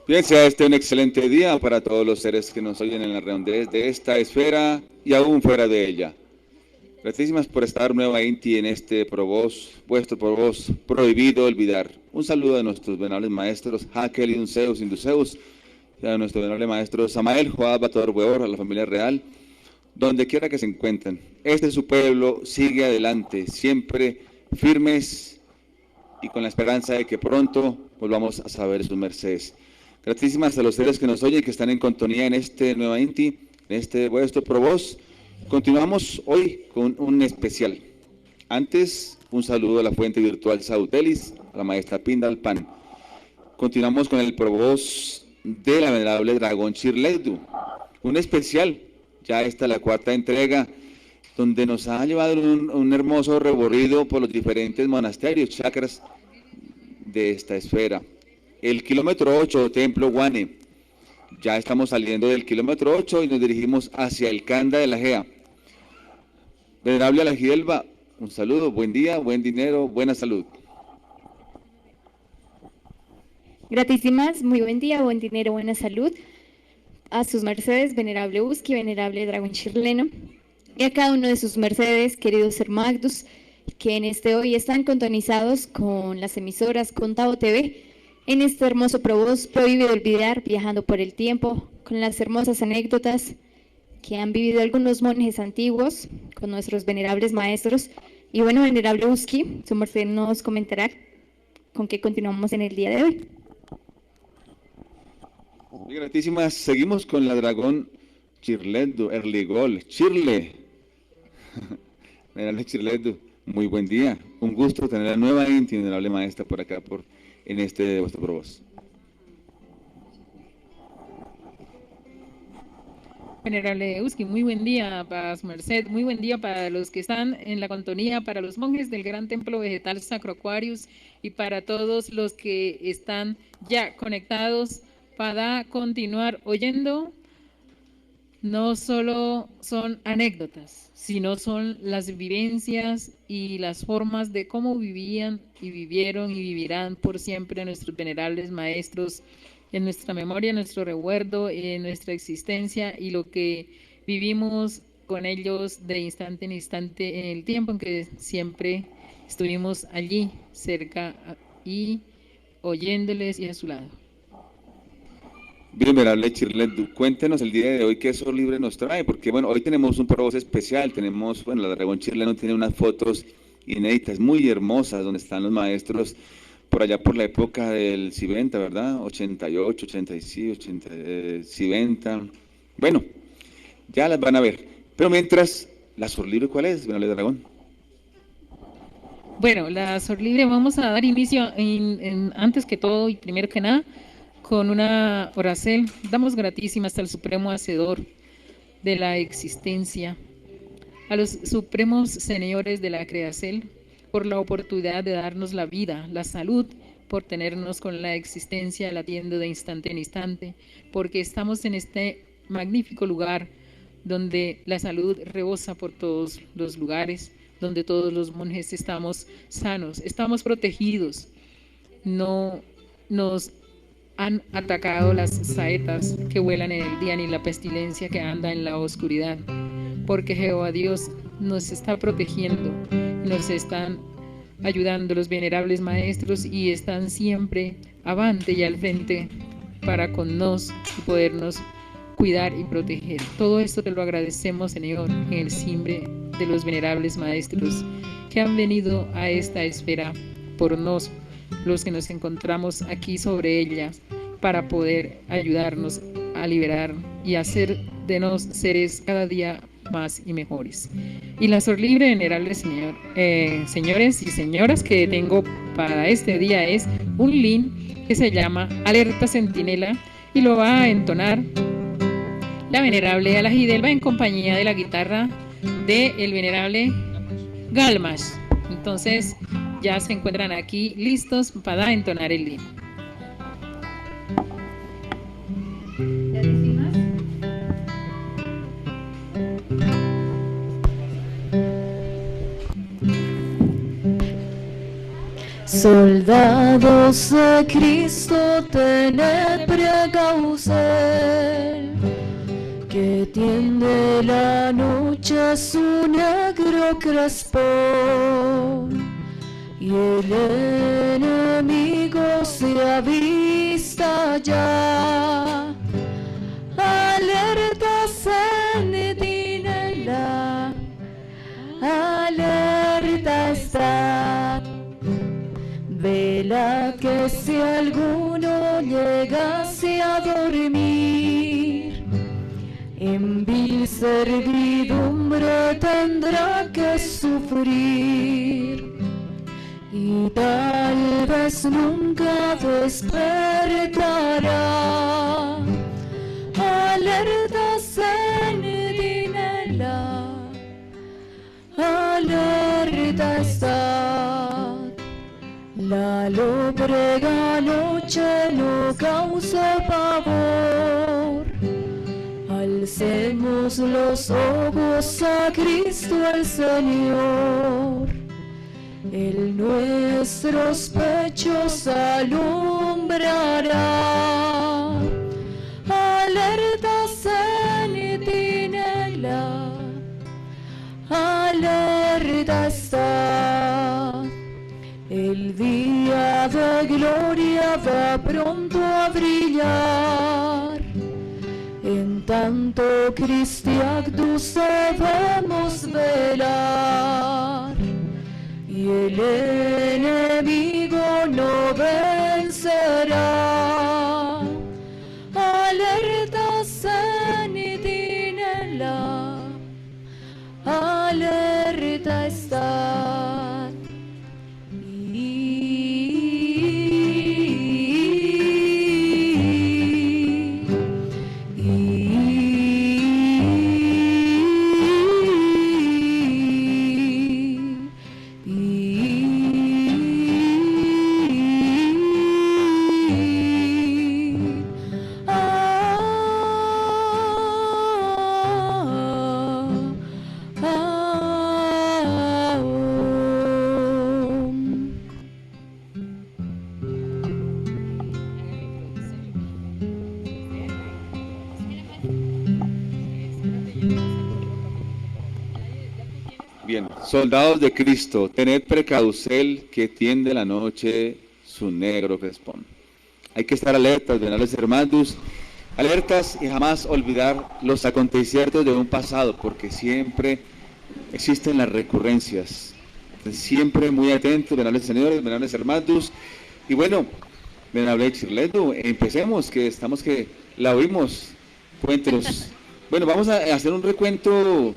Bien, sea este un excelente día para todos los seres que nos oyen en la redondez de esta esfera y aún fuera de ella. Gracias por estar nueva Inti en este Provoz, vuestro Provoz prohibido olvidar. Un saludo a nuestros venerables maestros Hakel y Unceus, Induceus, y a nuestro venerable maestro Samael, Joab, Bator, Weor, a la familia real, donde quiera que se encuentren. Este es su pueblo, sigue adelante, siempre firmes y con la esperanza de que pronto volvamos a saber sus mercedes. Gratísimas a los seres que nos oyen, que están en contonía en este Nueva Inti, en este vuestro Provoz. Continuamos hoy con un especial. Antes, un saludo a la fuente virtual Sautelis, a la maestra Pindalpan. Continuamos con el Provoz de la venerable Dragón Chirledu. Un especial, ya esta la cuarta entrega, donde nos ha llevado un hermoso recorrido por los diferentes monasterios, chakras de esta esfera. El kilómetro 8, Templo Guane. Ya estamos saliendo del kilómetro 8 y nos dirigimos hacia el Kanda de la Gea. Venerable Alajidelba, un saludo, buen día, buen dinero, buena salud. Gratísimas, muy buen día, buen dinero, buena salud. A sus mercedes, venerable Uski, venerable Dragón Chirleno, y a cada uno de sus mercedes, queridos hermagdus, que en este hoy están contonizados con las emisoras Contao TV, en este hermoso Provoz prohibido olvidar, viajando por el tiempo, con las hermosas anécdotas que han vivido algunos monjes antiguos, con nuestros venerables maestros. Y bueno, venerable Uski, su merced nos comentará con qué continuamos en el día de hoy. Muy gratísimas, seguimos con la Dragón Chirledu, Erligol, Chirle. Venerable Chirledu, muy buen día, un gusto tener la nueva Inti, venerable maestra, por acá, en este vuestro Provoz. Venerable Euski, muy buen día para su merced, muy buen día para los que están en la contonía, para los monjes del Gran Templo Vegetal Sacro Aquarius y para todos los que están ya conectados para continuar oyendo. No solo son anécdotas, sino son las vivencias y las formas de cómo vivían y vivieron y vivirán por siempre nuestros venerables maestros, en nuestra memoria, en nuestro recuerdo, en nuestra existencia y lo que vivimos con ellos de instante en instante en el tiempo en que siempre estuvimos allí cerca y oyéndoles y a su lado. Bien, venerable Chirledu, cuéntenos el día de hoy qué Sol Libre nos trae, porque bueno, hoy tenemos un Provoz especial, tenemos, bueno, la Dragón Chirledu tiene unas fotos inéditas, muy hermosas, donde están los maestros por allá por la época del Siventa, ¿verdad? 88, 86, 80, Siventa. Bueno, ya las van a ver. Pero mientras, ¿la Sol Libre cuál es, venerable Dragón? Bueno, la Sol Libre vamos a dar inicio antes que todo y primero que nada con una oración. Damos gratísimas al Supremo Hacedor de la existencia, a los supremos señores de la creación, por la oportunidad de darnos la vida, la salud, por tenernos con la existencia latiendo de instante en instante, porque estamos en este magnífico lugar donde la salud rebosa por todos los lugares, donde todos los monjes estamos sanos, estamos protegidos, no nos han atacado las saetas que vuelan en el día ni la pestilencia que anda en la oscuridad, porque Jehová Dios nos está protegiendo, nos están ayudando los venerables maestros y están siempre avante y al frente para con nos y podernos cuidar y proteger. Todo esto te lo agradecemos, Señor, en el simbre de los venerables maestros que han venido a esta esfera por nos, los que nos encontramos aquí sobre ella, para poder ayudarnos a liberar y hacer de nos seres cada día más y mejores. Y la Sol Libre, venerable señores y señoras, que tengo para este día es un link que se llama Alerta Centinela y lo va a entonar la venerable Alajidelba en compañía de la guitarra del venerable Galmash. Entonces ya se encuentran aquí listos para entonar el link. Siervos de Cristo, tened precaución, que tiende la noche su negro crespón, y el enemigo se avista ya. Alerta, sentinela, alerta está. Vela que si alguno llegase a dormir, en vil servidumbre tendrá que sufrir, y tal vez nunca despertará. Alerta, sentinela, alerta está. La lóbrega noche no causa pavor. Alcemos los ojos a Cristo el Señor. Él nuestros pechos alumbrará. Alerta, sentinela, alerta está. El día de gloria va pronto a brillar. En tanto Cristiactus debemos velar, y el enemigo no vencerá. Alerta, sentinela, alerta está. Bien, soldados de Cristo, tened precaución que tiende la noche su negro crespón. Hay que estar alertas, venerales hermanos, alertas y jamás olvidar los acontecimientos de un pasado, porque siempre existen las recurrencias. Siempre muy atentos, venerables señores, venerables hermanos. Y bueno, venerable Chirledo, empecemos, que estamos que la oímos. Cuéntenos. Bueno, vamos a hacer un recuento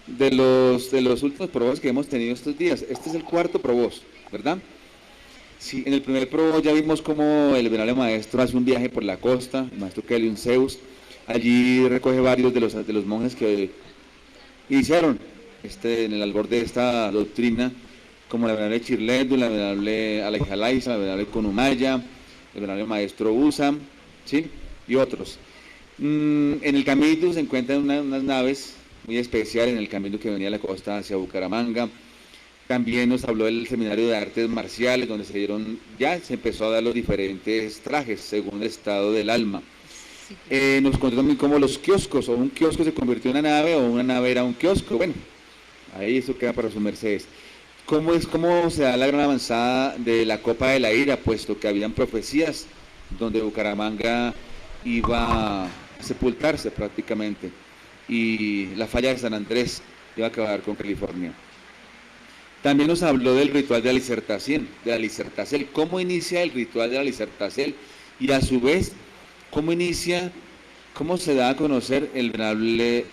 de los últimos probos que hemos tenido estos días. Este es el cuarto probos, ¿verdad? Sí, en el primer probos ya vimos cómo el venerable maestro hace un viaje por la costa, el maestro Kelion Zeus. Allí recoge varios de los monjes que iniciaron en el albor de esta doctrina, como la venerable Chirledo, la venerable Alejalaisa, la venerable Conumaya, el venerable maestro Usam, ¿sí? Y otros. En el camino se encuentran unas naves muy especiales en el camino que venía a la costa hacia Bucaramanga. También nos habló del seminario de artes marciales, donde se empezó a dar los diferentes trajes según el estado del alma. Nos contó también cómo los kioscos, o un kiosco se convirtió en una nave, o una nave era un kiosco. Bueno, ahí eso queda para sus mercedes. ¿Cómo se da la gran avanzada de la Copa de la Ira? Puesto que habían profecías donde Bucaramanga iba a sepultarse prácticamente, y la falla de San Andrés iba a acabar con California. También nos habló del ritual de la disertación, cómo inicia el ritual de la disertación, y a su vez, cómo se da a conocer el venerable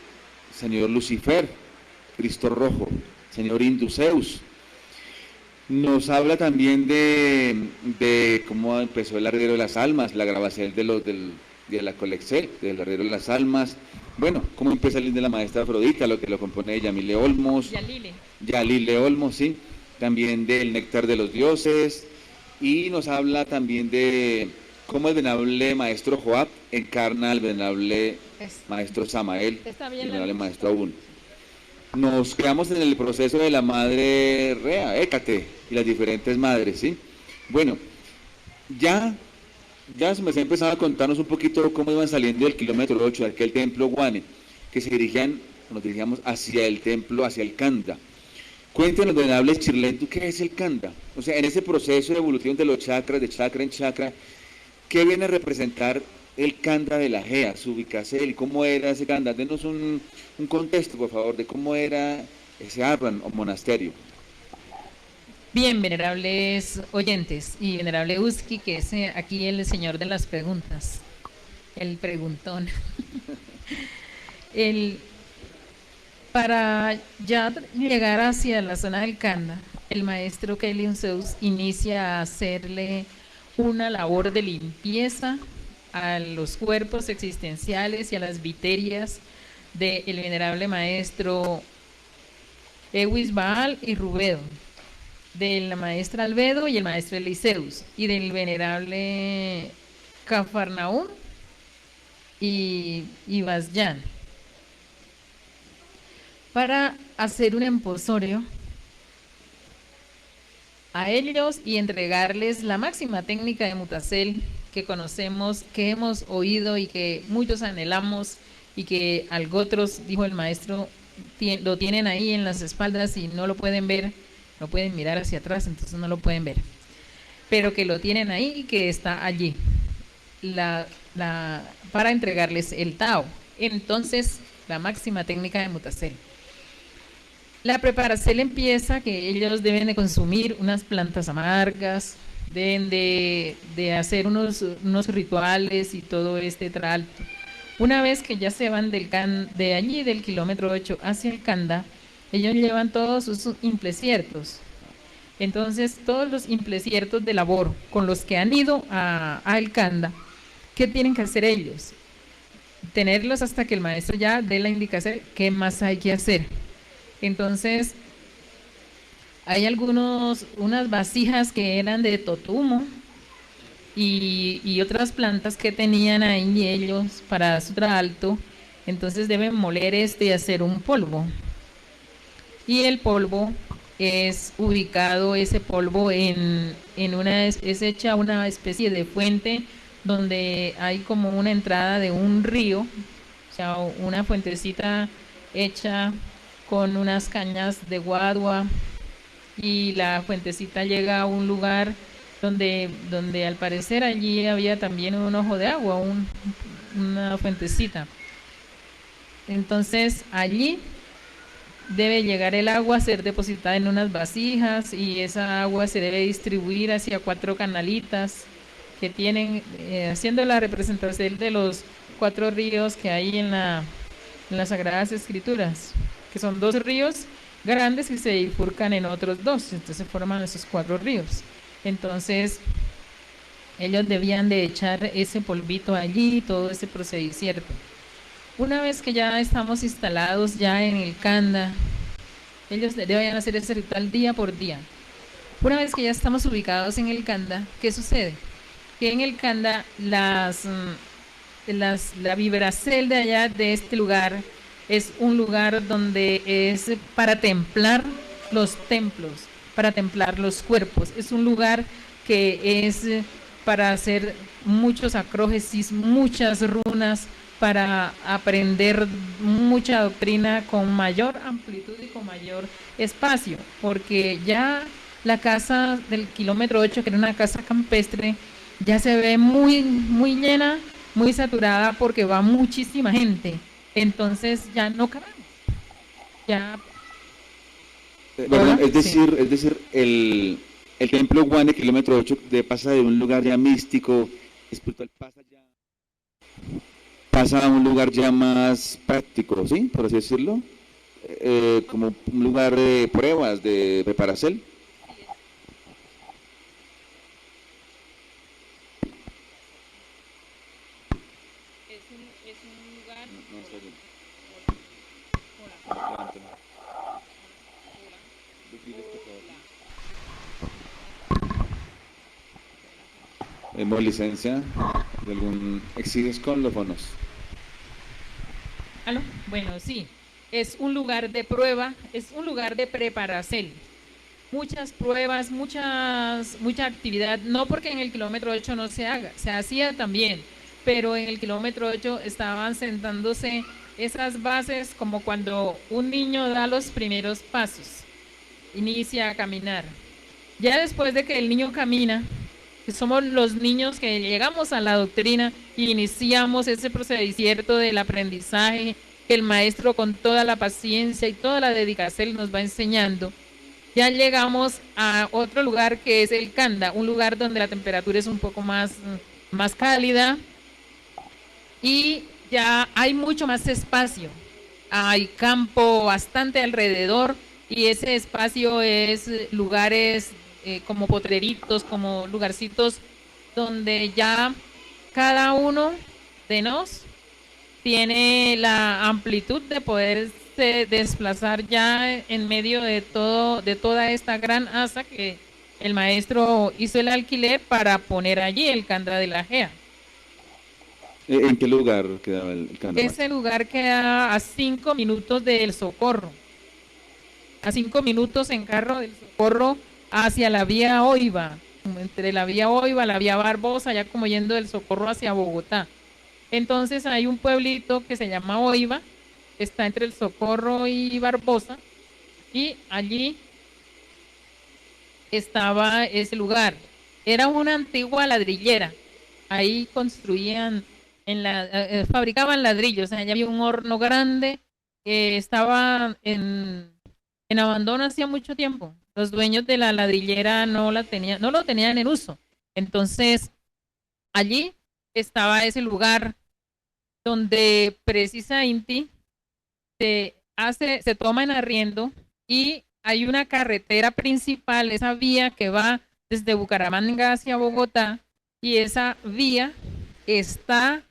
señor Lucifer, Cristo Rojo, señor Induceus. Nos habla también de cómo empezó el arriero de las almas, la grabación de la colección, del arriero de las almas. Bueno, cómo empieza el de la maestra Afrodita, lo que lo compone Yamile Olmos. Yalile Olmos, sí. También del néctar de los dioses. Y nos habla también de cómo el venerable maestro Joab encarna al venerable maestro Samael, el venerable maestro Abun. Nos quedamos en el proceso de la madre Rea, Hécate, y las diferentes madres, ¿sí? Bueno, ya se me empezaba a contarnos un poquito cómo iban saliendo del kilómetro 8 de aquel templo Guane, que nos dirigíamos hacia el templo, hacia el Kanda. Cuéntenos, venerable Chirlentu, ¿qué es el Kanda? O sea, en ese proceso de evolución de los chakras, de chakra en chakra, ¿qué viene a representar el Kanda de la Gea, su ubicación y cómo era ese Kanda? Denos un contexto, por favor, de cómo era ese ashram o monasterio. Bien, venerables oyentes y venerable Uski, que es aquí el señor de las preguntas, el preguntón. Para ya llegar hacia la zona del Kanda, el maestro Kelion Zeus inicia a hacerle una labor de limpieza a los cuerpos existenciales y a las viterias del venerable maestro Ewis Baal y Rubedo, de la maestra Albedo y el maestro Eliseus, y del venerable Cafarnaúm y Basyan, para hacer un emposorio a ellos y entregarles la máxima técnica de Mutacel que conocemos, que hemos oído y que muchos anhelamos, y que algo otros, dijo el maestro, lo tienen ahí en las espaldas y no lo pueden ver, no pueden mirar hacia atrás, entonces no lo pueden ver, pero que lo tienen ahí y que está allí para entregarles el Tao. Entonces, la máxima técnica de Mutacel. La preparación empieza que ellos deben de consumir unas plantas amargas, deben de hacer unos rituales y todo este tralto. Una vez que ya se van de allí, del kilómetro 8 hacia el Kanda, ellos llevan todos sus implesiertos. Entonces, todos los implesiertos de labor con los que han ido al Kanda, ¿qué tienen que hacer ellos? Tenerlos hasta que el maestro ya dé la indicación qué más hay que hacer. Entonces, hay unas vasijas que eran de totumo y otras plantas que tenían ahí ellos para su tralto. Entonces deben moler y hacer un polvo. Y el polvo es ubicado, ese polvo es hecha una especie de fuente donde hay como una entrada de un río, o sea, una fuentecita hecha con unas cañas de guadua, y la fuentecita llega a un lugar donde al parecer allí había también un ojo de agua, una fuentecita. Entonces allí debe llegar el agua, ser depositada en unas vasijas, y esa agua se debe distribuir hacia 4 canalitas que tienen, haciendo la representación de los 4 ríos que hay en las Sagradas Escrituras, que son 2 ríos grandes que se bifurcan en otros 2, entonces forman esos 4 ríos. Entonces ellos debían de echar ese polvito allí, todo ese procedimiento. Una vez que ya estamos instalados ya en el Kanda, ellos deben hacer ese ritual día por día. Una vez que ya estamos ubicados en el Kanda, ¿qué sucede? Que en el Kanda la vibracel de allá, de este lugar, es un lugar donde es para templar los templos, para templar los cuerpos. Es un lugar que es para hacer muchos acrógesis, muchas runas, para aprender mucha doctrina con mayor amplitud y con mayor espacio, porque ya la casa del kilómetro 8, que era una casa campestre, ya se ve muy, muy llena, muy saturada, porque va muchísima gente. Entonces ya no cabemos. Ya. Bueno, es decir, el templo Guane, kilómetro 8, pasa de un lugar ya místico, espiritual, pasa a un lugar ya más práctico, ¿sí? Por así decirlo, como un lugar de pruebas, de preparación. Es un lugar. No, está bien. Hemos licencia de exiges con los bonos. Bueno, sí, es un lugar de prueba, es un lugar de preparación. muchas pruebas, mucha actividad, no porque en el kilómetro 8 no se haga, se hacía también, pero en el kilómetro 8 estaban sentándose esas bases como cuando un niño da los primeros pasos, inicia a caminar. Ya después de que el niño camina, que somos los niños que llegamos a la doctrina y iniciamos ese procedimiento del aprendizaje, que el maestro con toda la paciencia y toda la dedicación nos va enseñando. Ya llegamos a otro lugar que es el Kanda, un lugar donde la temperatura es un poco más cálida y ya hay mucho más espacio. Hay campo bastante alrededor y ese espacio es lugares como potreritos, como lugarcitos donde ya cada uno de nos tiene la amplitud de poderse desplazar ya en medio de toda esta gran asa que el maestro hizo el alquiler para poner allí el Kanda de la Gea. ¿En qué lugar quedaba el Kanda? Ese lugar queda a 5 minutos del Socorro, a 5 minutos en carro del Socorro hacia la vía Oiva, entre la vía Oiva, la vía Barbosa, ya como yendo del Socorro hacia Bogotá. Entonces hay un pueblito que se llama Oiva, está entre el Socorro y Barbosa, y allí estaba ese lugar. Era una antigua ladrillera, ahí construían, fabricaban ladrillos, allá había un horno grande que estaba en abandono hacía mucho tiempo. Los dueños de la ladrillera no lo tenían en uso. Entonces, allí estaba ese lugar donde precisamente se toma en arriendo y hay una carretera principal, esa vía que va desde Bucaramanga hacia Bogotá, y esa vía está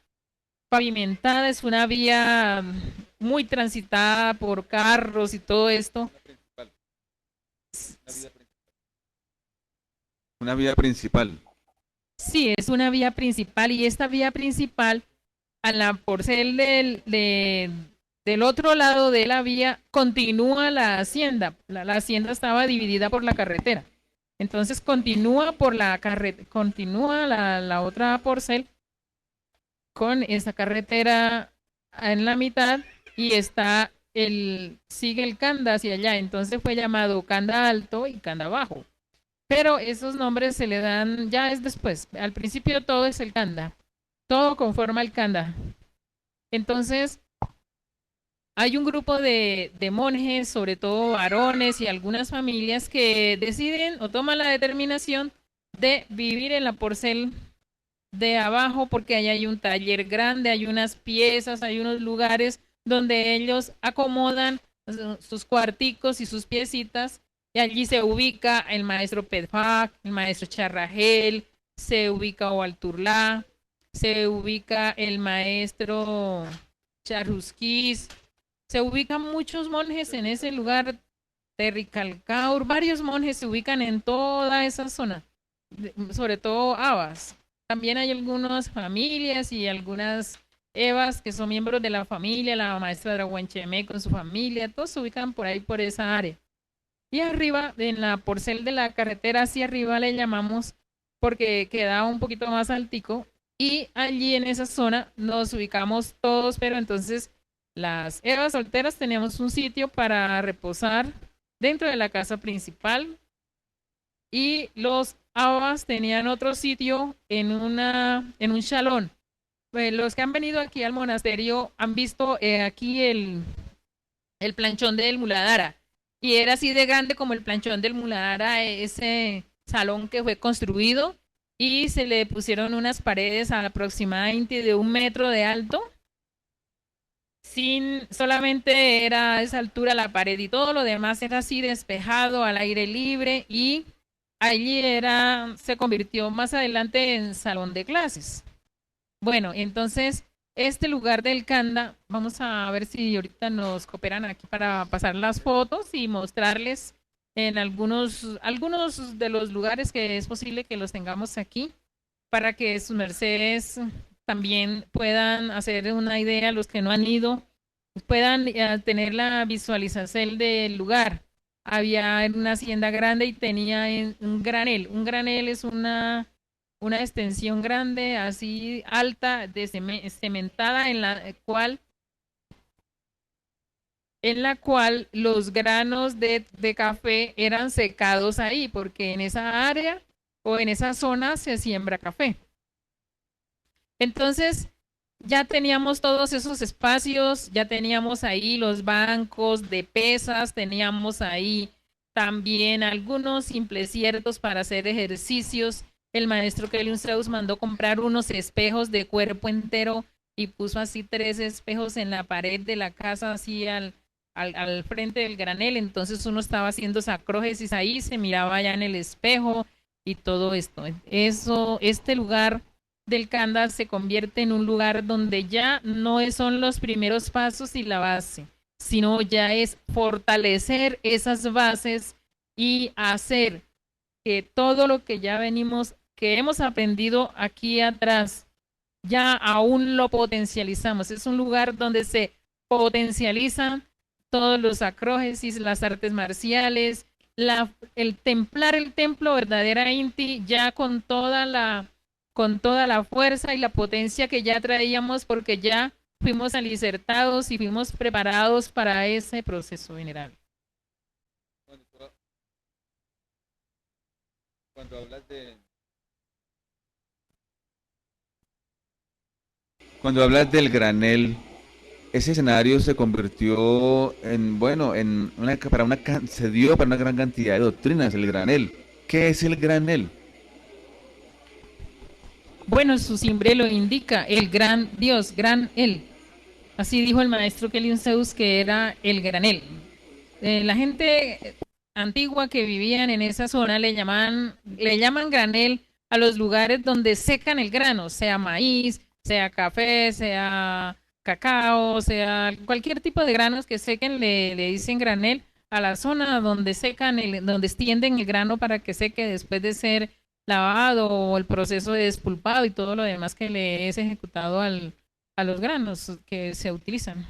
pavimentada, es una vía muy transitada por carros y todo esto. Una vía principal. Sí, es una vía principal y esta vía principal, por ser del otro lado de la vía, continúa la hacienda. La hacienda estaba dividida por la carretera. Entonces continúa por la carretera, continúa la otra porcel con esa carretera en la mitad y sigue el Kanda hacia allá. Entonces fue llamado Kanda Alto y Kanda Bajo. Pero esos nombres se le dan, ya es después. Al principio todo es el Kanda. Todo conforma el Kanda. Entonces, hay un grupo de monjes, sobre todo varones y algunas familias que deciden o toman la determinación de vivir en la porcel de abajo porque allá hay un taller grande, hay unas piezas, hay unos lugares donde ellos acomodan sus cuarticos y sus piecitas. Y allí se ubica el maestro Pedfak, el maestro Charragel, se ubica Oalturlá, se ubica el maestro Charrusquís, se ubican muchos monjes en ese lugar, Terricalcaur, varios monjes se ubican en toda esa zona, sobre todo Abas. También hay algunas familias y algunas Evas que son miembros de la familia, la maestra Draguanchemé con su familia, todos se ubican por ahí, por esa área. Y arriba, en la porcel de la carretera hacia arriba le llamamos porque queda un poquito más altico. Y allí en esa zona nos ubicamos todos, pero entonces las Evas solteras teníamos un sitio para reposar dentro de la casa principal. Y los Abas tenían otro sitio en un salón. Pues los que han venido aquí al monasterio han visto aquí el planchón del Muladhara. Y era así de grande como el planchón del Muladhara, ese salón que fue construido, y se le pusieron unas paredes aproximadamente de 1 metro de alto. Solamente era a esa altura la pared y todo lo demás era así despejado al aire libre, y allí se convirtió más adelante en salón de clases. Bueno, entonces este lugar del Kanda, vamos a ver si ahorita nos cooperan aquí para pasar las fotos y mostrarles en algunos de los lugares que es posible que los tengamos aquí, para que sus mercedes también puedan hacer una idea, los que no han ido, puedan tener la visualización del lugar. había una hacienda grande y tenía un granel. Un granel es una extensión grande, así alta, cementada, en la cual los granos de café eran secados ahí, porque en esa área o en esa zona se siembra café. Entonces, ya teníamos todos esos espacios, ya teníamos ahí los bancos de pesas, teníamos ahí también algunos simples ciertos para hacer ejercicios. El maestro Kelly Strauss mandó comprar unos espejos de cuerpo entero y puso así 3 espejos en la pared de la casa, así al frente del granel. Entonces uno estaba haciendo sacrógesis ahí, se miraba ya en el espejo y todo esto. Este lugar del Kanda se convierte en un lugar donde ya no son los primeros pasos y la base, sino ya es fortalecer esas bases y hacer que todo lo que ya que hemos aprendido aquí atrás, ya aún lo potencializamos. Es un lugar donde se potencializan todos los acrógesis, las artes marciales, el templar el templo verdadera Inti, ya con toda la fuerza y la potencia que ya traíamos, porque ya fuimos alicertados y fuimos preparados para ese proceso venerable. Cuando hablas del granel, ese escenario se convirtió se dio para una gran cantidad de doctrinas, el granel. ¿Qué es el granel? Bueno, su simbre lo indica, el gran Dios, gran Él. Así dijo el maestro Kelly Zeus, que era el granel. La gente antigua que vivían en esa zona le llaman granel a los lugares donde secan el grano, sea maíz, sea café, sea cacao, sea cualquier tipo de granos que sequen, le dicen granel a la zona donde secan, donde extienden el grano para que seque después de ser lavado o el proceso de despulpado y todo lo demás que le es ejecutado a los granos que se utilizan.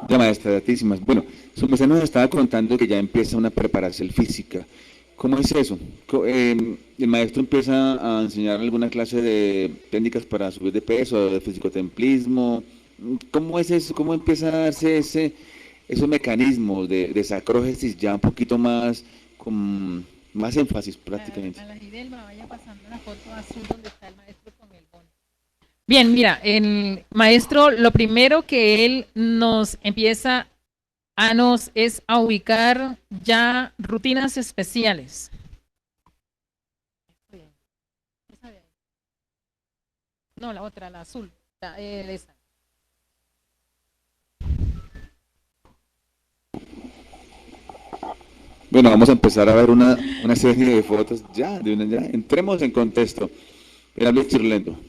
Ya, maestra, gratísimas. Bueno, su merced nos estaba contando que ya empieza una preparación física. ¿Cómo es eso? ¿El maestro empieza a enseñar alguna clase de técnicas para subir de peso, de fisicotemplismo? ¿Cómo es eso? ¿Cómo empieza a darse esos mecanismos de sacrógesis ya un poquito más, con más énfasis prácticamente? A la Gidelma, vaya pasando la foto azul donde está el maestro con el bono. Bien, mira, el maestro, lo primero que él nos empieza es a ubicar ya rutinas especiales. No, la otra, la azul, esa. Bueno, vamos a empezar a ver una serie de fotos ya. Entremos en contexto. Venerable Chirlendo.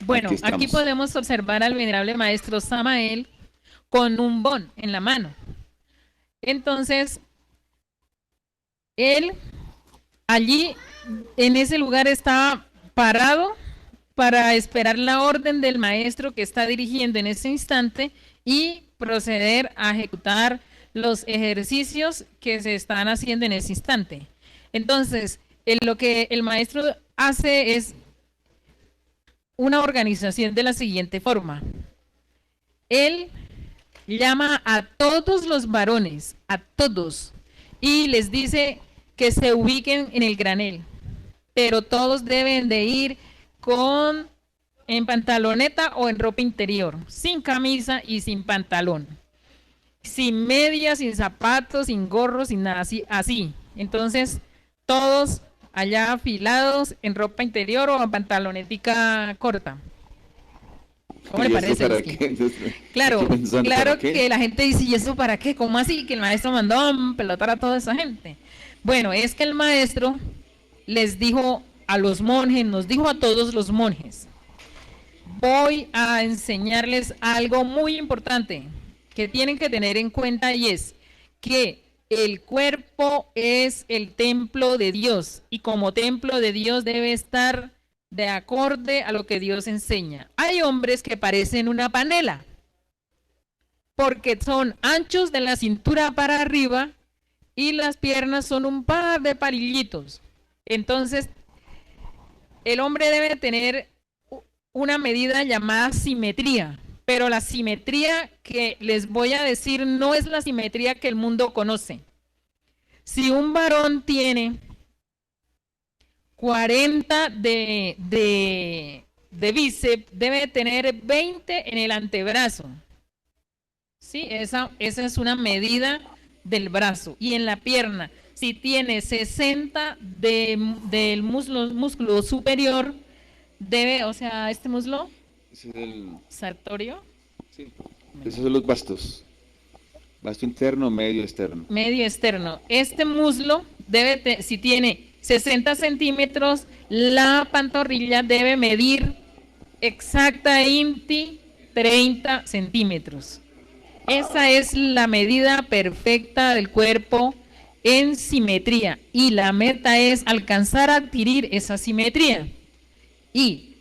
Bueno, aquí podemos observar al venerable maestro Samael con un bon en la mano. Entonces, él allí en ese lugar estaba parado para esperar la orden del maestro que está dirigiendo en ese instante y proceder a ejecutar los ejercicios que se están haciendo en ese instante. Entonces, lo que el maestro hace es una organización de la siguiente forma. Él llama a todos los varones, a todos, y les dice que se ubiquen en el granel, pero todos deben de ir en pantaloneta o en ropa interior, sin camisa y sin pantalón, sin medias, sin zapatos, sin gorros, sin nada, así. Entonces, todos allá afilados en ropa interior o en pantalonetica corta. ¿Cómo le parece? Claro que la gente dice, ¿y eso para qué? ¿Cómo así? Que el maestro mandó a pelotar a toda esa gente. Bueno, es que el maestro les dijo a los monjes, nos dijo a todos los monjes, voy a enseñarles algo muy importante que tienen que tener en cuenta, y es que el cuerpo es el templo de Dios y como templo de Dios debe estar de acorde a lo que Dios enseña. Hay hombres que parecen una panela porque son anchos de la cintura para arriba y las piernas son un par de palillitos. Entonces, el hombre debe tener una medida llamada simetría, pero la simetría que les voy a decir no es la simetría que el mundo conoce. Si un varón tiene 40 de bíceps, debe tener 20 en el antebrazo. ¿Sí? Esa es una medida del brazo. Y en la pierna, si tiene 60 del músculo superior, debe, o sea, este muslo Ese es el... sartorio. Sí. Esos son los bastos. Basto interno, medio, externo. Medio externo. Este muslo debe, si tiene 60 centímetros, la pantorrilla debe medir exactamente 30 centímetros. Esa es la medida perfecta del cuerpo en simetría. Y la meta es alcanzar a adquirir esa simetría. Y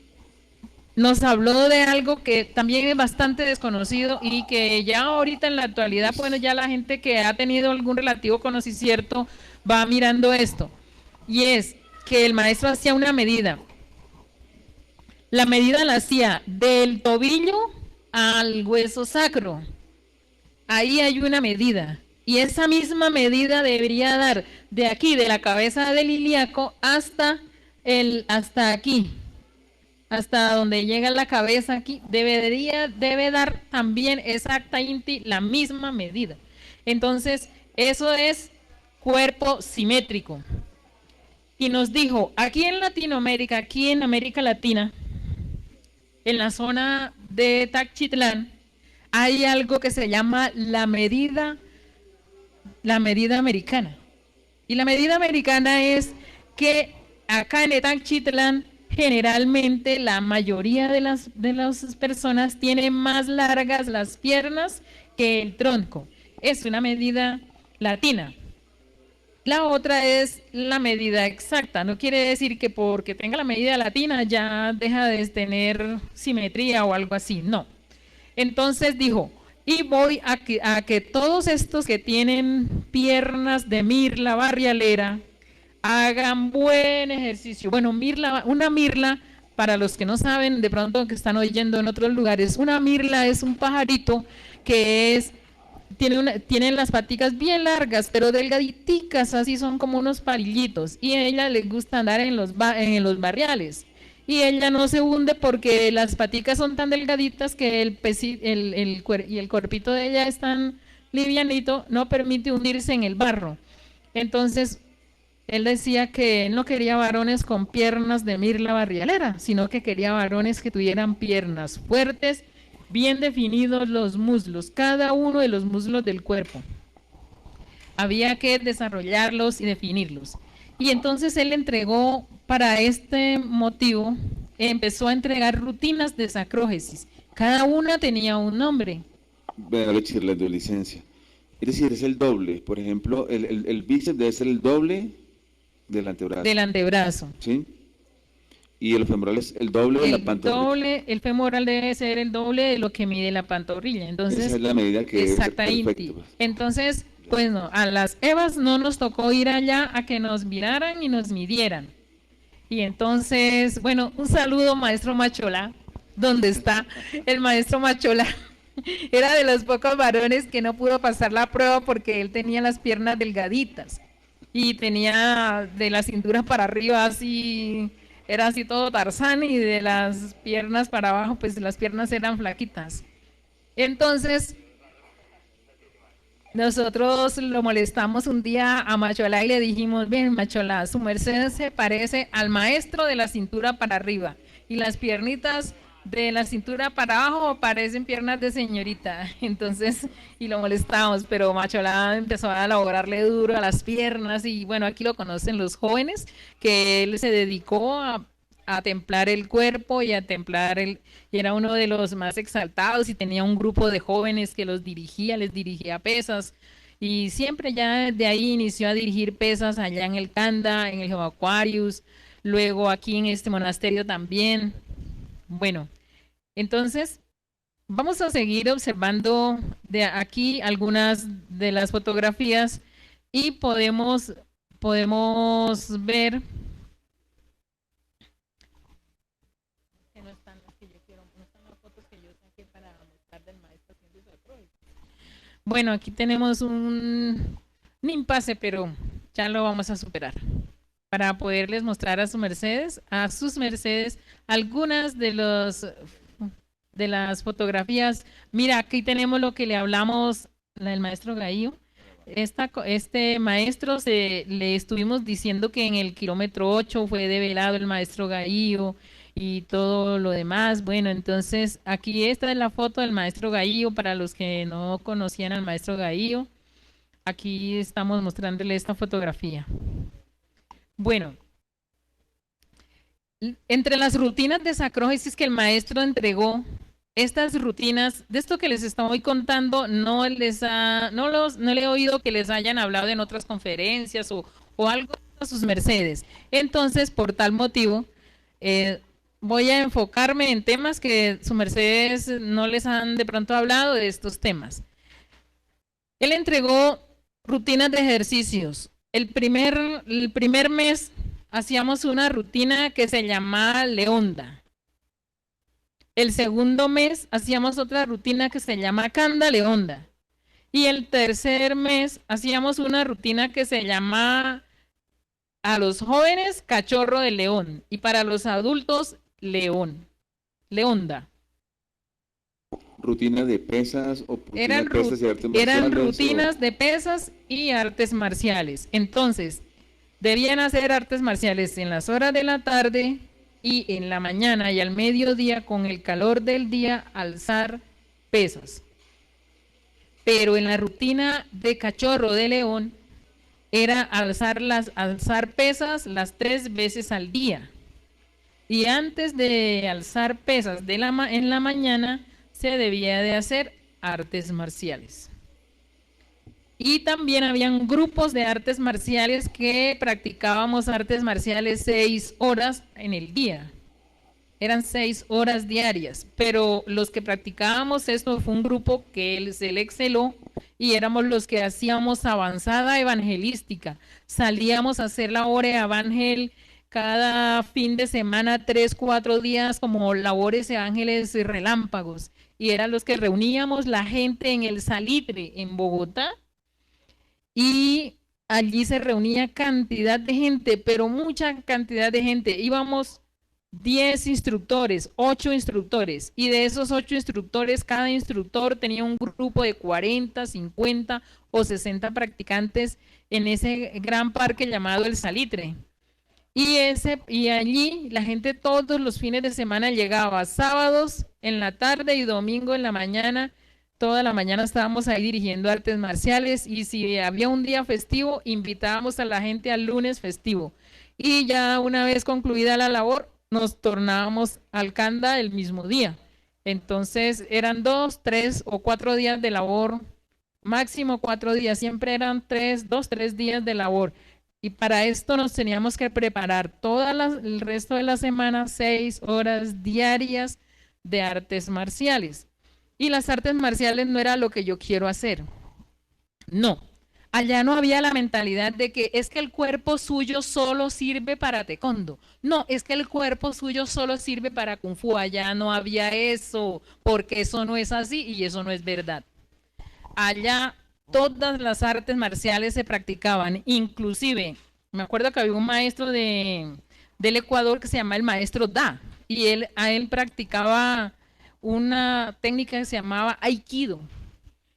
nos habló de algo que también es bastante desconocido y que ya ahorita en la actualidad, bueno, ya la gente que ha tenido algún relativo conocimiento va mirando esto. Y es que el maestro hacía una medida. La medida la hacía del tobillo al hueso sacro. Ahí hay una medida. Y esa misma medida debería dar de aquí, de la cabeza del ilíaco hasta aquí. Hasta donde llega la cabeza aquí, debe dar también exactamente la misma medida. Entonces, eso es cuerpo simétrico. Y nos dijo, aquí en Latinoamérica, aquí en América Latina, en la zona de Tacchitlán, hay algo que se llama la medida americana. Y la medida americana es que acá en Tacchitlán, generalmente la mayoría de las personas tienen más largas las piernas que el tronco. Es una medida latina. La otra es la medida exacta. No quiere decir que porque tenga la medida latina ya deja de tener simetría o algo así. No. Entonces dijo, y voy a que todos estos que tienen piernas de mirla barrialera hagan buen ejercicio. Bueno, una mirla, para los que no saben, de pronto que están oyendo en otros lugares, una mirla es un pajarito que tiene las paticas bien largas, pero delgaditicas, así son como unos palillitos, y a ella le gusta andar en los barriales. Y ella no se hunde porque las paticas son tan delgaditas que el cuerpito de ella es tan livianito, no permite hundirse en el barro. Entonces, él decía que él no quería varones con piernas de mirla barrialera, sino que quería varones que tuvieran piernas fuertes, bien definidos los muslos, cada uno de los muslos del cuerpo. Había que desarrollarlos y definirlos. Y entonces él entregó, para este motivo, empezó a entregar rutinas de sacrógesis. Cada una tenía un nombre. Bueno, le le doy licencia. Es decir, es el doble. Por ejemplo, el bíceps debe ser el doble del antebrazo. Del antebrazo. ¿Sí? Y el femoral es el doble de la pantorrilla. El femoral debe ser el doble de lo que mide la pantorrilla. Entonces, esa es la medida que exactamente. Perfecto, pues. Entonces, pues no, a las Evas no nos tocó ir allá a que nos miraran y nos midieran. Y entonces, bueno, un saludo, maestro Machola. ¿Dónde está el maestro Machola? Era de los pocos varones que no pudo pasar la prueba porque él tenía las piernas delgaditas y tenía de la cintura para arriba así, era así todo Tarzán, y de las piernas para abajo pues las piernas eran flaquitas. Entonces nosotros lo molestamos un día a Machola y le dijimos, bien Machola, su merced se parece al maestro de la cintura para arriba y las piernitas de la cintura para abajo parecen piernas de señorita. Entonces, y lo molestamos, pero Machola empezó a elaborarle duro a las piernas y bueno, aquí lo conocen los jóvenes, que él se dedicó a templar el cuerpo y a templar y era uno de los más exaltados y tenía un grupo de jóvenes que les dirigía pesas y siempre ya de ahí inició a dirigir pesas allá en el Kanda, en el Jehová Aquarius, luego aquí en este monasterio también. Bueno, entonces vamos a seguir observando de aquí algunas de las fotografías y podemos ver que no están las que yo quiero, no están las fotos que yo saqué para mostrar del maestro haciendo su acróbata. Bueno, aquí tenemos un impasse, pero ya lo vamos a superar para poderles mostrar a sus mercedes algunas de las fotografías. Mira, aquí tenemos lo que le hablamos del maestro Gaillo. Este maestro le estuvimos diciendo que en el kilómetro 8 fue develado el maestro Gaillo y todo lo demás. Bueno, entonces aquí esta es la foto del maestro Gaillo para los que no conocían al maestro Gaillo. Aquí estamos mostrándole esta fotografía. Bueno, entre las rutinas de sacrógesis que el maestro entregó, estas rutinas, de esto que les estoy contando, no le he oído que les hayan hablado en otras conferencias o algo a sus mercedes. Entonces, por tal motivo, voy a enfocarme en temas que sus mercedes no les han de pronto hablado de estos temas. Él entregó rutinas de ejercicios. El primer mes hacíamos una rutina que se llamaba Leonda. El segundo mes hacíamos otra rutina que se llama Canda Leonda. Y el tercer mes hacíamos una rutina que se llama a los jóvenes Cachorro de León y para los adultos Leonda. ¿Rutina de pesas o eran de pesas y artes marciales? Eran rutinas de pesas y artes marciales. Entonces, debían hacer artes marciales en las horas de la tarde y en la mañana y al mediodía, con el calor del día, alzar pesas. Pero en la rutina de Cachorro de León era alzar pesas las 3 veces al día. Y antes de alzar pesas en la mañana, se debía de hacer artes marciales. Y también habían grupos de artes marciales que practicábamos artes marciales 6 horas en el día. Eran 6 horas diarias, pero los que practicábamos esto fue un grupo que se le exceló y éramos los que hacíamos avanzada evangelística. Salíamos a hacer la hora evangel cada fin de semana, 3, 4 días como labores ángeles y relámpagos. Y eran los que reuníamos la gente en el Salitre, en Bogotá. Y allí se reunía cantidad de gente, pero mucha cantidad de gente. Íbamos 10 instructores, 8 instructores. Y de esos 8 instructores, cada instructor tenía un grupo de 40, 50 o 60 practicantes en ese gran parque llamado el Salitre. Y allí la gente todos los fines de semana llegaba, sábados en la tarde y domingo en la mañana. Toda la mañana estábamos ahí dirigiendo artes marciales y si había un día festivo, invitábamos a la gente al lunes festivo. Y ya una vez concluida la labor, nos tornábamos al Canda el mismo día. Entonces eran 2, 3 o 4 días de labor, máximo 4 días, siempre eran 2, 3 días de labor. Y para esto nos teníamos que preparar el resto de la semana, 6 horas diarias de artes marciales. Y las artes marciales no era lo que yo quiero hacer. No, allá no había la mentalidad de que es que el cuerpo suyo solo sirve para taekwondo. No, es que el cuerpo suyo solo sirve para kung fu. Allá no había eso, porque eso no es así y eso no es verdad. Allá todas las artes marciales se practicaban, inclusive, me acuerdo que había un maestro del Ecuador que se llama el maestro Da, y él practicaba una técnica que se llamaba Aikido,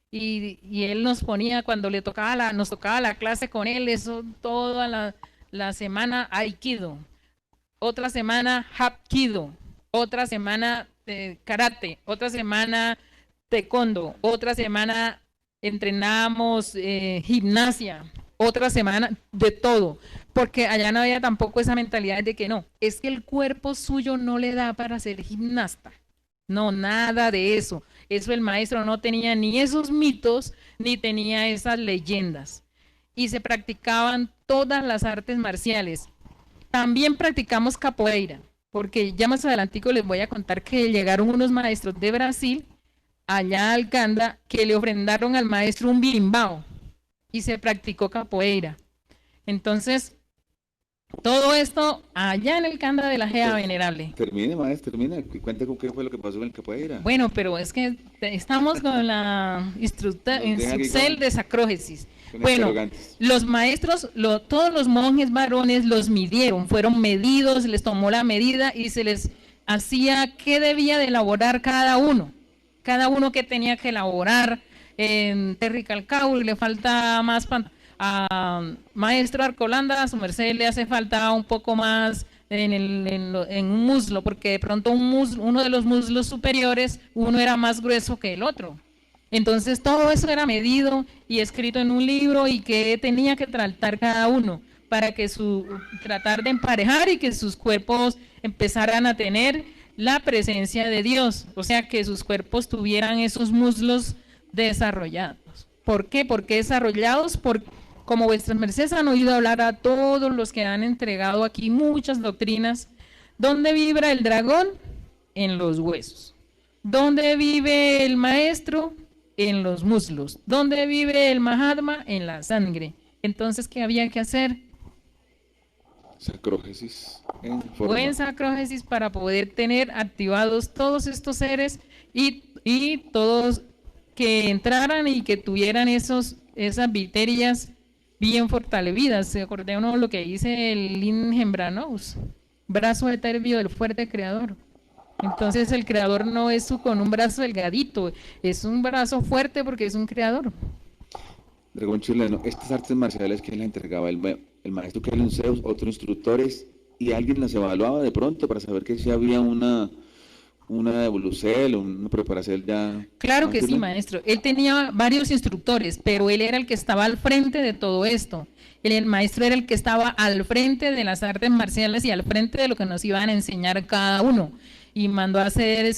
y él nos ponía, cuando nos tocaba la clase con él, eso toda la semana Aikido, otra semana Hapkido, otra semana Karate, otra semana Taekwondo, otra semana entrenábamos gimnasia, otra semana de todo, porque allá no había tampoco esa mentalidad de que no, es que el cuerpo suyo no le da para ser gimnasta. No, nada de eso. Eso el maestro no tenía ni esos mitos, ni tenía esas leyendas. Y se practicaban todas las artes marciales. También practicamos capoeira, porque ya más adelantico les voy a contar que llegaron unos maestros de Brasil allá al Canda que le ofrendaron al maestro un birimbao. y se practicó capoeira. Entonces, todo esto allá en el Canda de la Gea Venerable. Termine, maestro, termine. Cuente con qué fue lo que pasó en el capoeira. Bueno, pero es que estamos con la instrucción de sacrógesis. Bueno, los maestros, todos los monjes varones los midieron, fueron medidos, les tomó la medida y se les hacía qué debía de elaborar cada uno que tenía que elaborar. En Terry Calcaul le falta más a maestro Arcolanda, a su merced le hace falta un poco más en un muslo, porque de pronto uno de los muslos superiores, uno era más grueso que el otro. Entonces todo eso era medido y escrito en un libro y que tenía que tratar cada uno para que tratar de emparejar y que sus cuerpos empezaran a tener la presencia de Dios, o sea que sus cuerpos tuvieran esos muslos desarrollados. ¿Por qué? Porque desarrollados como vuestras mercedes han oído hablar a todos los que han entregado aquí muchas doctrinas. ¿Dónde vibra el dragón? En los huesos. ¿Dónde vive el maestro? En los muslos. ¿Dónde vive el Mahatma? En la sangre. Entonces, ¿qué había que hacer? Sacrógesis. Buen sacrógesis para poder tener activados todos estos seres y todos que entraran y que tuvieran esas viterias bien fortalecidas. Se acordé uno lo que dice el Lin Hembranos, brazo etéreo del fuerte creador. Entonces el creador no es con un brazo delgadito, es un brazo fuerte porque es un creador. Dragón chileno, estas artes marciales, ¿quién las entregaba? ¿El maestro que era un Zeus, otros instructores? ¿Y alguien las evaluaba de pronto para saber que si había una evolución, una preparación ya? Claro que sí, maestro. Él tenía varios instructores, pero él era el que estaba al frente de todo esto. El maestro era el que estaba al frente de las artes marciales y al frente de lo que nos iban a enseñar cada uno. Y mandó a hacer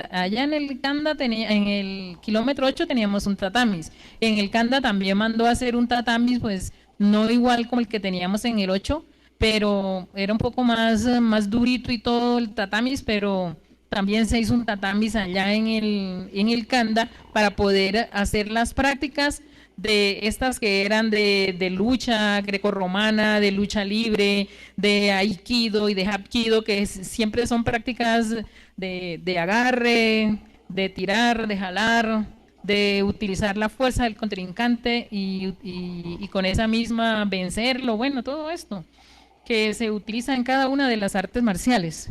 allá en el Kanda, en el kilómetro 8 teníamos un tatamis. En el Kanda también mandó a hacer un tatamis, pues no igual como el que teníamos en el 8, pero era un poco más durito y todo el tatamis, pero también se hizo un tatamis allá en el Kanda para poder hacer las prácticas de estas que eran de lucha grecorromana, de lucha libre, de aikido y de hapkido, que siempre son prácticas de agarre, de tirar, de jalar, de utilizar la fuerza del contrincante y con esa misma vencerlo, bueno, todo esto que se utiliza en cada una de las artes marciales.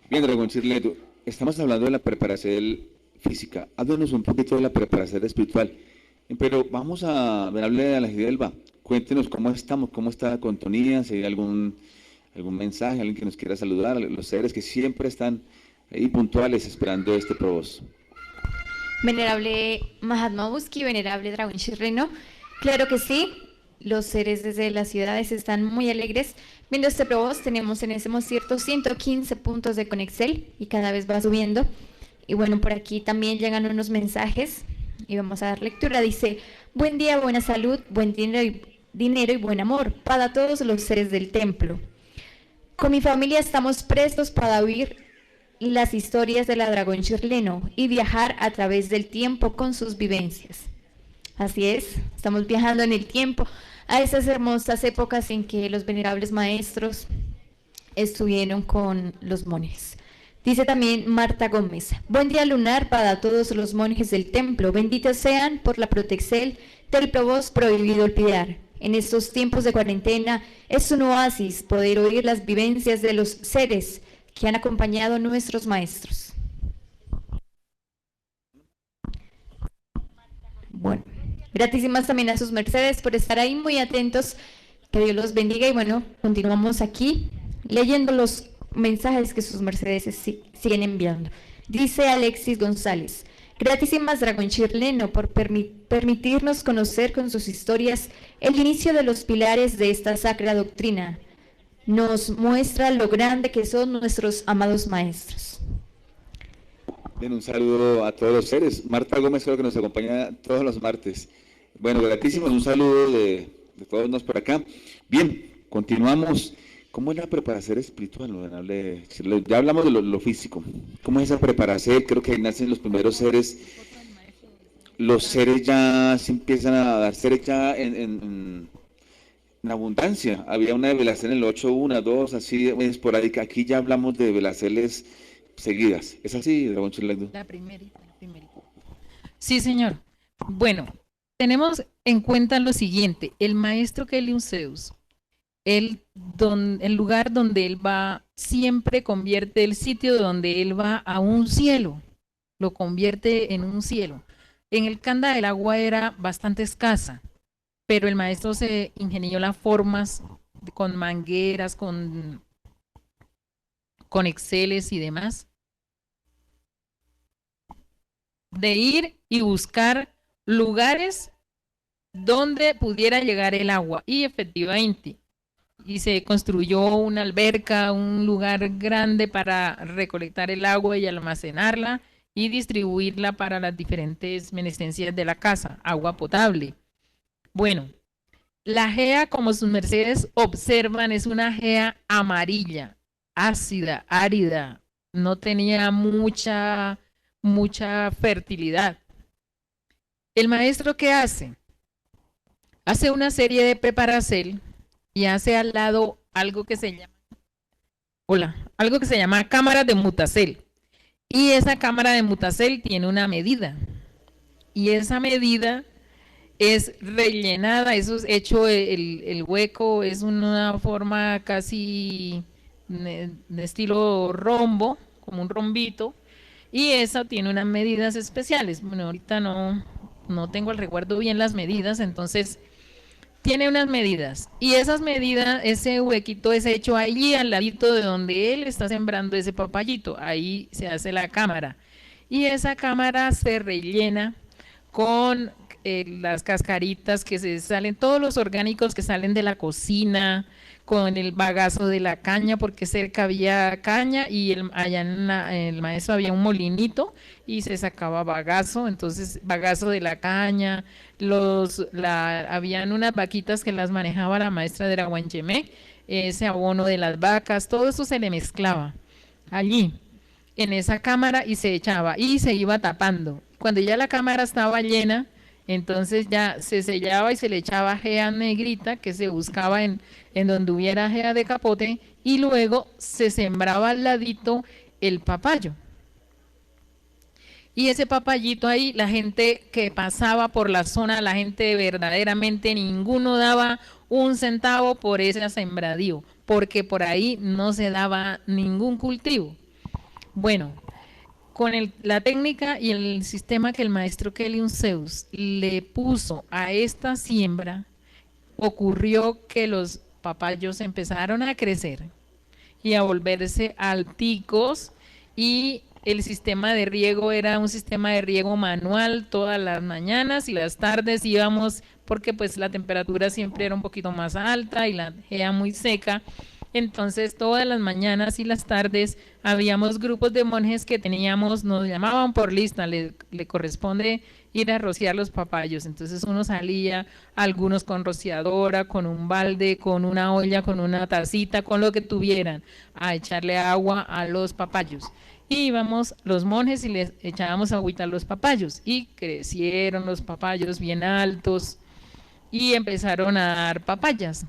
Bien, Dragón Chirleto, estamos hablando de la preparación física. Háblanos un poquito de la preparación espiritual. Pero vamos a hablarle a la Gidelba. Cuéntenos cómo estamos, cómo está la contonía, si hay algún mensaje, alguien que nos quiera saludar, los seres que siempre están ahí puntuales esperando este provoz. Venerable Mahatma Busqui, venerable Dragón Chirreno, claro que sí, los seres desde las ciudades están muy alegres. Viendo este provoz, tenemos en ese cierto 115 puntos de Conexel y cada vez va subiendo. Y bueno, por aquí también llegan unos mensajes y vamos a dar lectura. Dice: buen día, buena salud, buen dinero y buen amor para todos los seres del templo. Con mi familia estamos prestos para oír las historias de la Dragón Chirleno y viajar a través del tiempo con sus vivencias. Así es, estamos viajando en el tiempo a esas hermosas épocas en que los venerables maestros estuvieron con los monjes. Dice también Marta Gómez: buen día lunar para todos los monjes del templo, benditos sean por la protección del provoz prohibido olvidar. En estos tiempos de cuarentena es un oasis poder oír las vivencias de los seres que han acompañado a nuestros maestros. Bueno, gratísimas también a sus mercedes por estar ahí muy atentos, que Dios los bendiga. Y bueno, continuamos aquí leyendo los mensajes que sus mercedes siguen enviando. Dice Alexis González: gratísimas Dragón Chirleno por permitirnos conocer con sus historias el inicio de los pilares de esta sacra doctrina. Nos muestra lo grande que son nuestros amados maestros. Bien, un saludo a todos los seres. Marta Gómez creo que nos acompaña todos los martes. Bueno, gratísimos, un saludo de todos nos por acá. Bien, continuamos. ¿Cómo es la preparación espiritual? Ya hablamos de lo físico. ¿Cómo es esa preparación? Creo que ahí nacen los primeros seres los seres ya se empiezan a dar seres ya en abundancia. Había una develación en el 8, 1, 2, así esporádica. Aquí ya hablamos de develaciones seguidas. ¿Es así, Dragón Chirlendo? La primerita. Sí, señor. Bueno, tenemos en cuenta lo siguiente. El maestro Kelium Zeus, el lugar donde él va, siempre convierte el sitio donde él va a un cielo. Lo convierte en un cielo. En el Kanda el agua era bastante escasa, pero el maestro se ingenió las formas con mangueras, con exceles y demás, de ir y buscar lugares donde pudiera llegar el agua. Y efectivamente, y se construyó una alberca, un lugar grande para recolectar el agua y almacenarla y distribuirla para las diferentes menestencias de la casa, agua potable. Bueno, la gea, como sus mercedes observan, es una gea amarilla, ácida, árida, no tenía mucha fertilidad. El maestro, ¿qué hace? Hace una serie de preparacel y hace al lado algo que se llama cámara de mutacel. Y esa cámara de mutacel tiene una medida. Y esa medida es rellenada, eso es hecho, el hueco es una forma casi de estilo rombo, como un rombito, y esa tiene unas medidas especiales. Bueno, ahorita no tengo el recuerdo bien las medidas, entonces tiene unas medidas, y esas medidas, ese huequito es hecho allí al ladito de donde él está sembrando ese papayito, ahí se hace la cámara, y esa cámara se rellena con las cascaritas que se salen, todos los orgánicos que salen de la cocina, con el bagazo de la caña, porque cerca había caña y allá en el maestro había un molinito y se sacaba bagazo, entonces bagazo de la caña, habían unas vaquitas que las manejaba la maestra de Draguanchemé, ese abono de las vacas, todo eso se le mezclaba allí en esa cámara y se echaba y se iba tapando. Cuando ya la cámara estaba llena, entonces ya se sellaba y se le echaba gea negrita que se buscaba en donde hubiera gea de capote, y luego se sembraba al ladito el papayo. Y ese papayito ahí, la gente que pasaba por la zona, la gente verdaderamente ninguno daba un centavo por ese sembradío, porque por ahí no se daba ningún cultivo. Bueno, con la técnica y el sistema que el maestro Kelium Zeus le puso a esta siembra, ocurrió que los papayos empezaron a crecer y a volverse alticos, y el sistema de riego era un sistema de riego manual. Todas las mañanas y las tardes íbamos, porque pues la temperatura siempre era un poquito más alta y la gea muy seca. Entonces todas las mañanas y las tardes habíamos grupos de monjes que nos llamaban por lista, le corresponde ir a rociar los papayos. Entonces uno salía, algunos con rociadora, con un balde, con una olla, con una tacita, con lo que tuvieran, a echarle agua a los papayos. Y íbamos los monjes y les echábamos agüita a los papayos, y crecieron los papayos bien altos y empezaron a dar papayas.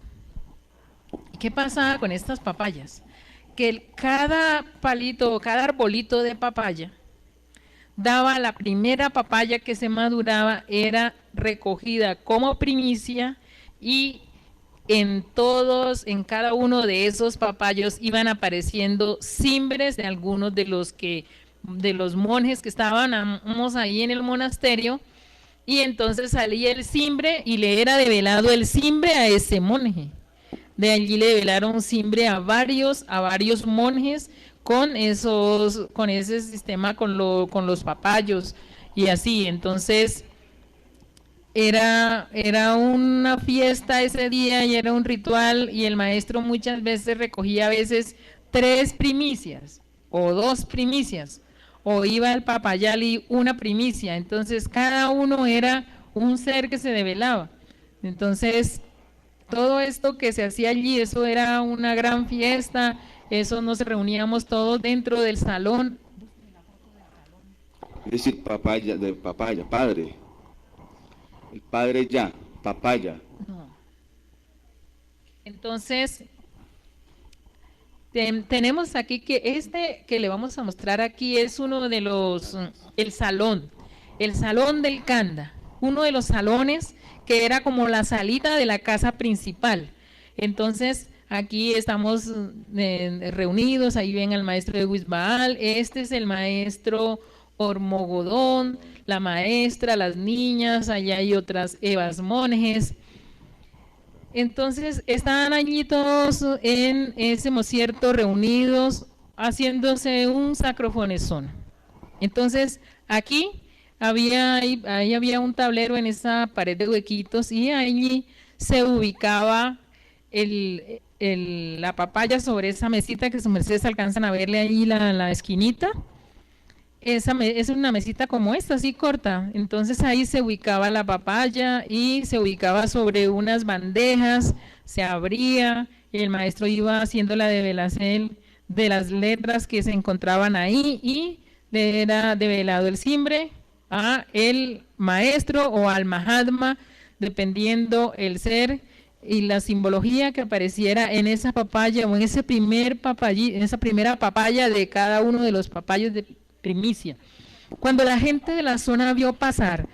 ¿Qué pasaba con estas papayas? Que cada palito, cada arbolito de papaya daba, la primera papaya que se maduraba era recogida como primicia, y en cada uno de esos papayos iban apareciendo cimbres de algunos de los monjes que estábamos ahí en el monasterio, y entonces salía el cimbre y le era develado el cimbre a ese monje. De allí le develaron cimbre a varios monjes con ese sistema, con los papayos y así. Entonces era una fiesta ese día y era un ritual, y el maestro muchas veces recogía 3 primicias o 2 primicias, o iba el papayal y una primicia. Entonces cada uno era un ser que se develaba. Entonces todo esto que se hacía allí, eso era una gran fiesta, eso nos reuníamos todos dentro del salón. Es decir, papaya, padre. El padre ya, papaya. No. Entonces, tenemos aquí que este que le vamos a mostrar aquí es uno de los, el salón del Canda, uno de los salones que era como la salita de la casa principal. Entonces, aquí estamos reunidos, ahí ven al maestro de Huizbaal, este es el maestro Ormogodón, la maestra, las niñas, allá hay otras Evas monjes. Entonces, estaban allí todos en ese mocierto reunidos, haciéndose un sacrofonesón. Entonces, aquí ahí había un tablero en esa pared de huequitos y allí se ubicaba la papaya sobre esa mesita que sus mercedes alcanzan a verle ahí la esquinita. Es una mesita como esta, así corta. Entonces ahí se ubicaba la papaya y se ubicaba sobre unas bandejas, se abría y el maestro iba haciendo la develación de las letras que se encontraban ahí y era develado el simbre a el maestro o al Mahatma, dependiendo el ser y la simbología que apareciera en esa papaya o en ese en esa primera papaya de cada uno de los papayos de primicia. Cuando la gente de la zona vio pasar,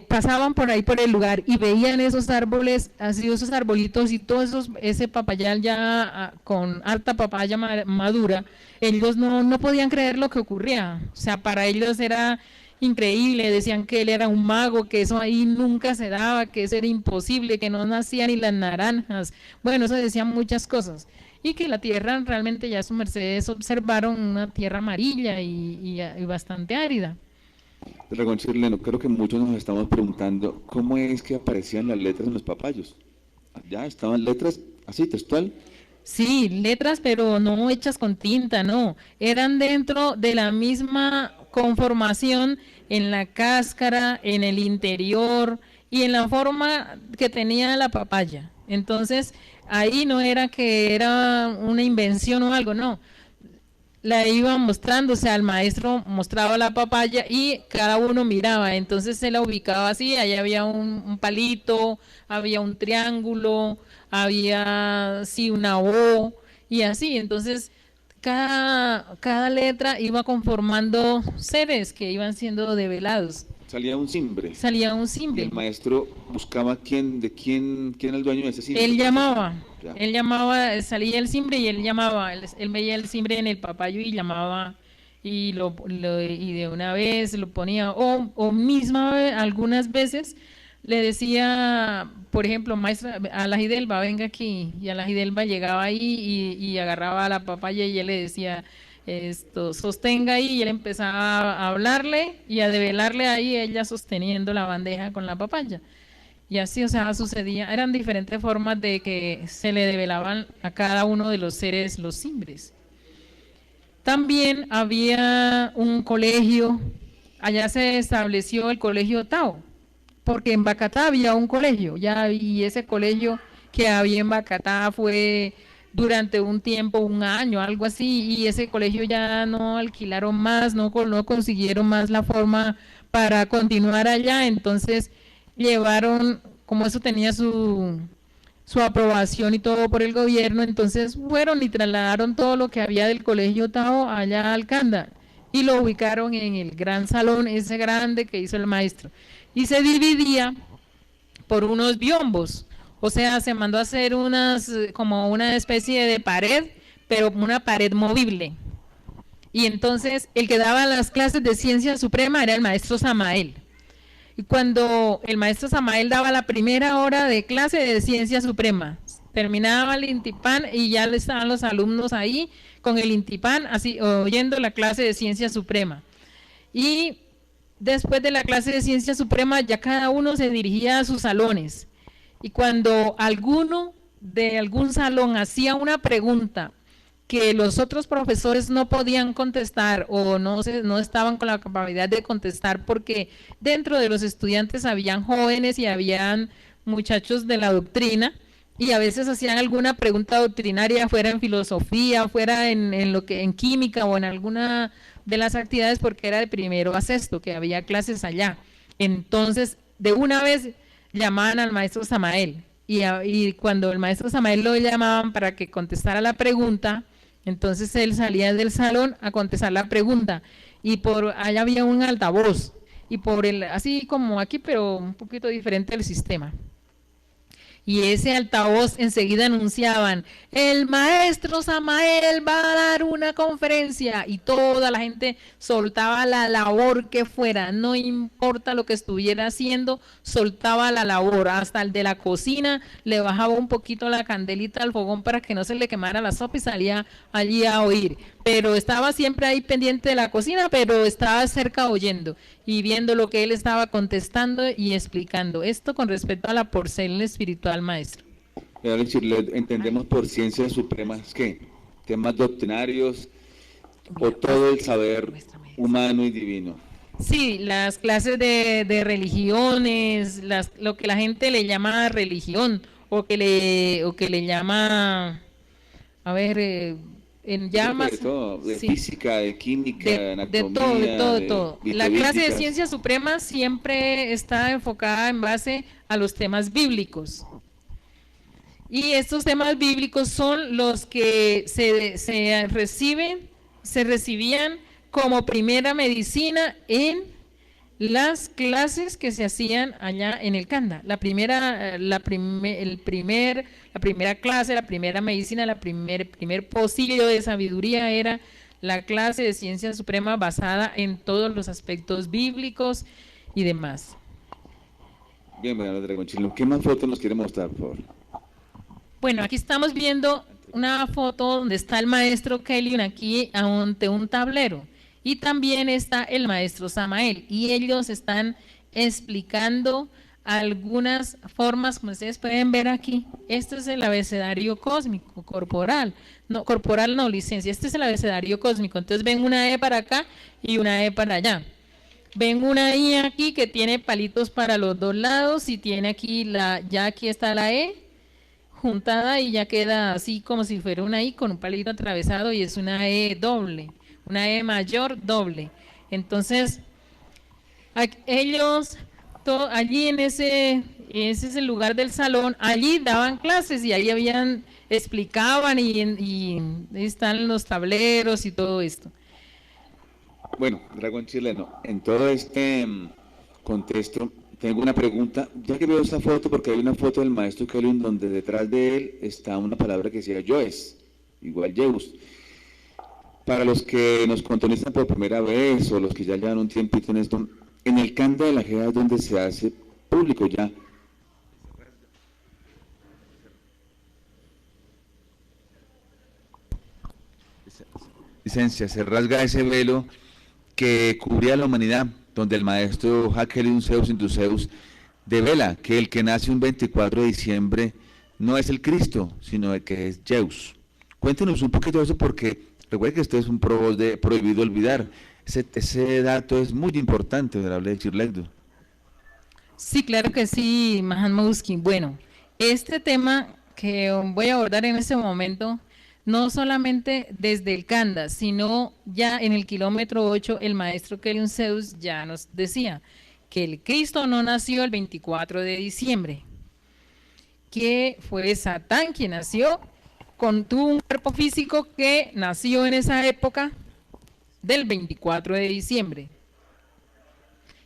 pasaban por ahí por el lugar y veían esos árboles, así esos arbolitos y todo ese papayal ya con alta papaya madura, ellos no podían creer lo que ocurría. O sea, para ellos era increíble, decían que él era un mago, que eso ahí nunca se daba, que eso era imposible, que no nacían ni las naranjas. Bueno, eso decían muchas cosas. Y que la tierra realmente ya sus mercedes observaron una tierra amarilla y bastante árida. Dragón Chirleno, creo que muchos nos estamos preguntando cómo es que aparecían las letras en los papayos. ¿Ya estaban letras así, textual? Sí, letras, pero no hechas con tinta, no. Eran dentro de la misma conformación en la cáscara, en el interior y en la forma que tenía la papaya. Entonces, ahí no era que era una invención o algo, no. La iba mostrando, o sea, el maestro mostraba la papaya y cada uno miraba, entonces se la ubicaba así, ahí había un palito, había un triángulo, había, sí, una O, y así, entonces cada letra iba conformando seres que iban siendo develados. Salía un simbre. Salía un Y simbre. el maestro buscaba quién era el dueño de ese simbre. Él llamaba, Ya. salía el simbre y él llamaba, él veía el simbre en el papayo y llamaba y y de una vez lo ponía, o misma algunas veces le decía, por ejemplo, maestra, a la Gidelba, venga aquí, y a la Gidelba llegaba ahí y agarraba la papaya y él le decía, sostenga ahí, y él empezaba a hablarle y a develarle ahí, ella sosteniendo la bandeja con la papaya. Y así, o sea, sucedía, eran diferentes formas de que se le develaban a cada uno de los seres los simbres. También había un colegio, allá se estableció el colegio Tao, porque en Bacatá había un colegio, y ese colegio que había en Bacatá fue durante un tiempo, un año, algo así, y ese colegio ya no alquilaron más, no consiguieron más la forma para continuar allá, entonces llevaron, como eso tenía su aprobación y todo por el gobierno, entonces fueron y trasladaron todo lo que había del colegio Tao allá al Canda y lo ubicaron en el gran salón, ese grande que hizo el maestro, y se dividía por unos biombos. O sea, se mandó a hacer como una especie de pared, pero una pared movible. Y entonces el que daba las clases de ciencia suprema era el maestro Samael. Y cuando el maestro Samael daba la primera hora de clase de ciencia suprema, terminaba el intipán y ya estaban los alumnos ahí con el intipán, así oyendo la clase de ciencia suprema. Y después de la clase de ciencia suprema ya cada uno se dirigía a sus salones. Y cuando alguno de algún salón hacía una pregunta que los otros profesores no podían contestar o no estaban con la capacidad de contestar porque dentro de los estudiantes habían jóvenes y habían muchachos de la doctrina y a veces hacían alguna pregunta doctrinaria, fuera en filosofía, fuera en química o en alguna de las actividades porque era de primero a sexto que había clases allá. Entonces de una vez llamaban al maestro Samael y cuando el maestro Samael lo llamaban para que contestara la pregunta, entonces él salía del salón a contestar la pregunta y por allá había un altavoz y por el, así como aquí, pero un poquito diferente el sistema. Y ese altavoz enseguida anunciaban, el maestro Samael va a dar una conferencia y toda la gente soltaba la labor que fuera, no importa lo que estuviera haciendo, soltaba la labor, hasta el de la cocina le bajaba un poquito la candelita al fogón para que no se le quemara la sopa y salía allí a oír, pero estaba siempre ahí pendiente de la cocina, pero estaba cerca oyendo y viendo lo que él estaba contestando y explicando. Esto con respecto a la porción espiritual, maestro. Entendemos por ciencias supremas que temas doctrinarios o todo el saber humano y divino. Sí, las clases de religiones, lo que la gente le llama religión o que le llama, a ver, en llamas, De todo, de sí, física, de química, de anatomía, de todo. La clase de ciencia suprema siempre está enfocada en base a los temas bíblicos. Y estos temas bíblicos son los que se recibían como primera medicina en las clases que se hacían allá en el Canda. La primera clase, la primera medicina, el primer pocillo de sabiduría era la clase de ciencia suprema basada en todos los aspectos bíblicos y demás. Bien, bueno, Dragonchilo, ¿qué más fotos nos quiere mostrar, por favor? Bueno, aquí estamos viendo una foto donde está el maestro Kelly aquí ante un tablero. Y también está el maestro Samael y ellos están explicando algunas formas, como ustedes pueden ver aquí. Este es el abecedario cósmico, corporal no, licencia. Este es el abecedario cósmico. Entonces ven una E para acá y una E para allá. Ven una I aquí que tiene palitos para los dos lados y tiene aquí ya aquí está la E juntada y ya queda así como si fuera una I con un palito atravesado y es una E doble. Una E mayor doble. Entonces, ellos, allí ese es el lugar del salón, allí daban clases y ahí explicaban y están los tableros y todo esto. Bueno, Dragón Chileno, en todo este contexto, tengo una pregunta, ya que veo esta foto, porque hay una foto del maestro Kelvin donde detrás de él está una palabra que decía Yoes, igual Zeus. Para los que nos contonizan por primera vez o los que ya llevan un tiempito en esto, en el Canda de la Jeda es donde se hace público ya. Licencia, se rasga ese velo que cubría a la humanidad, donde el maestro Hakel Zeus Induceus devela que el que nace un 24 de diciembre no es el Cristo, sino el que es Zeus. Cuéntenos un poquito de eso porque recuerde que usted es un provoz de prohibido olvidar. Ese dato es muy importante, venerable Chirlegdo. Sí, claro que sí, Mahan Mouski. Bueno, este tema que voy a abordar en este momento, no solamente desde el Canda, sino ya en el kilómetro 8, el maestro Kelly Zeus ya nos decía que el Cristo no nació el 24 de diciembre, que fue Satán quien nació, tuvo un cuerpo físico que nació en esa época del 24 de diciembre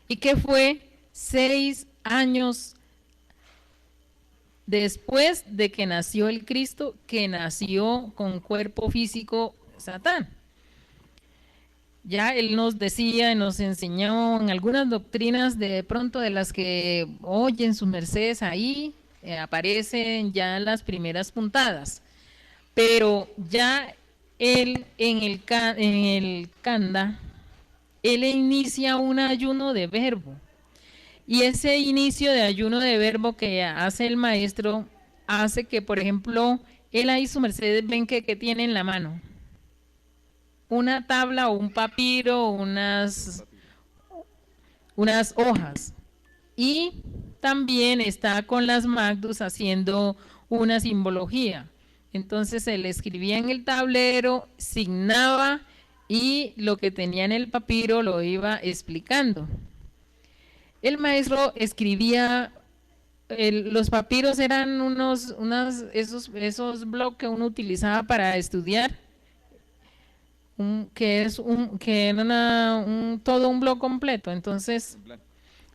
y que fue 6 años después de que nació el Cristo, que nació con cuerpo físico Satán. Ya él nos decía, nos enseñó en algunas doctrinas de pronto de las que oyen sus mercedes ahí, aparecen ya las primeras puntadas. Pero ya él en el Canda, él inicia un ayuno de verbo. Y ese inicio de ayuno de verbo que hace el maestro, hace que, por ejemplo, él ahí su merced ven que tiene en la mano. Una tabla o un papiro, unas hojas. Y también está con las Magdus haciendo una simbología. Entonces él escribía en el tablero, signaba y lo que tenía en el papiro lo iba explicando. El maestro escribía, los papiros eran esos bloques que uno utilizaba para estudiar, que era todo un blog completo, entonces,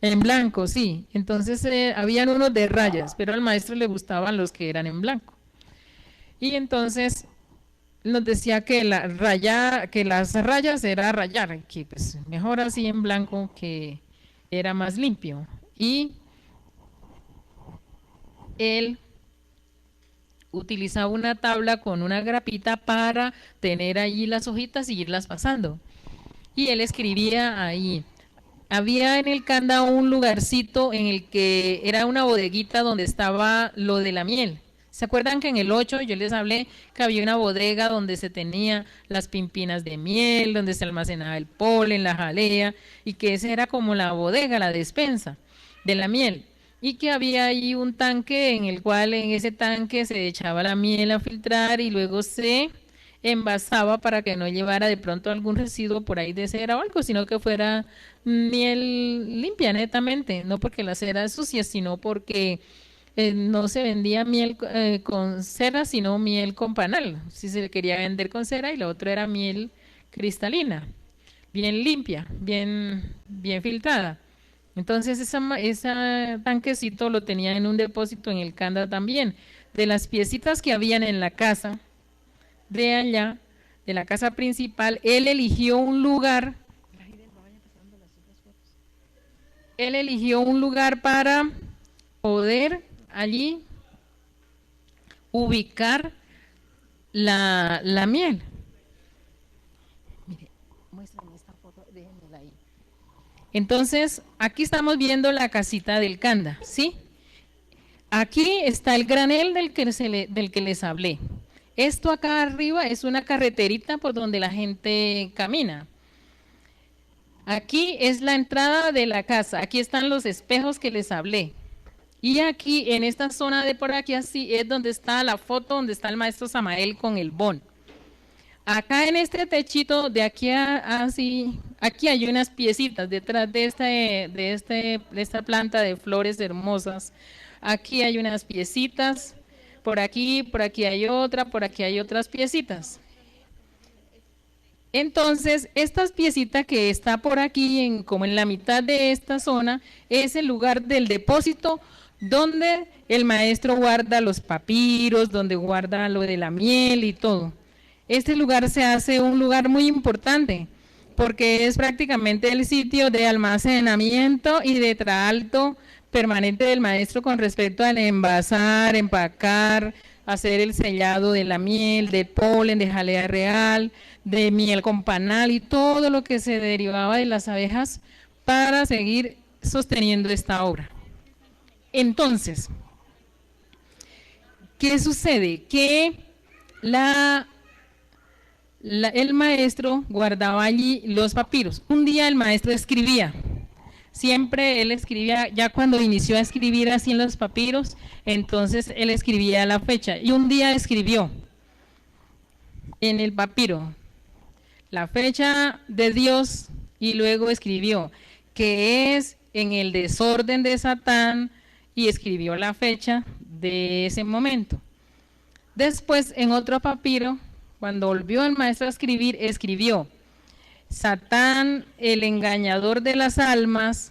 en blanco, sí, entonces habían unos de rayas, pero al maestro le gustaban los que eran en blanco. Y entonces nos decía que las rayas era rayar, que pues mejor así en blanco, que era más limpio. Y él utilizaba una tabla con una grapita para tener allí las hojitas y irlas pasando. Y él escribía ahí. Había en el Canda un lugarcito en el que era una bodeguita donde estaba lo de la miel. ¿Se acuerdan que en el 8 yo les hablé que había una bodega donde se tenía las pimpinas de miel, donde se almacenaba el polen, la jalea, y que esa era como la bodega, la despensa de la miel? Y que había ahí un tanque en el cual en ese tanque se echaba la miel a filtrar y luego se envasaba para que no llevara de pronto algún residuo por ahí de cera o algo, sino que fuera miel limpia netamente, no porque la cera es sucia, sino porque no se vendía miel con cera, sino miel con panal, si se quería vender con cera, y la otra era miel cristalina, bien limpia, bien filtrada. Entonces ese tanquecito lo tenía en un depósito en el Canda también. De las piecitas que habían en la casa de allá, de la casa principal, él eligió un lugar. Él eligió un lugar para poder allí ubicar la miel. Mire, muéstrame esta foto, déjenmela ahí. Entonces, aquí estamos viendo la casita del Canda, ¿sí? Aquí está el granel del que les hablé. Esto acá arriba es una carreterita por donde la gente camina. Aquí es la entrada de la casa, aquí están los espejos que les hablé. Y aquí, en esta zona de por aquí así, es donde está la foto, donde está el maestro Samael con el bon. Acá en este techito, de aquí así, aquí hay unas piecitas detrás de esta planta de flores hermosas. Aquí hay unas piecitas, por aquí hay otra, por aquí hay otras piecitas. Entonces, estas piecitas que está por aquí, como en la mitad de esta zona, es el lugar del depósito donde el maestro guarda los papiros, donde guarda lo de la miel y todo. Este lugar se hace un lugar muy importante, porque es prácticamente el sitio de almacenamiento y de traalto permanente del maestro con respecto al envasar, empacar, hacer el sellado de la miel, de polen, de jalea real, de miel con panal y todo lo que se derivaba de las abejas para seguir sosteniendo esta obra. Entonces, ¿qué sucede? Que el maestro guardaba allí los papiros. Un día el maestro escribía. Siempre él escribía, ya cuando inició a escribir así en los papiros, entonces él escribía la fecha. Y un día escribió en el papiro la fecha de Dios y luego escribió que es en el desorden de Satán y escribió la fecha de ese momento. Después en otro papiro, cuando volvió el maestro a escribir, escribió Satán, el engañador de las almas,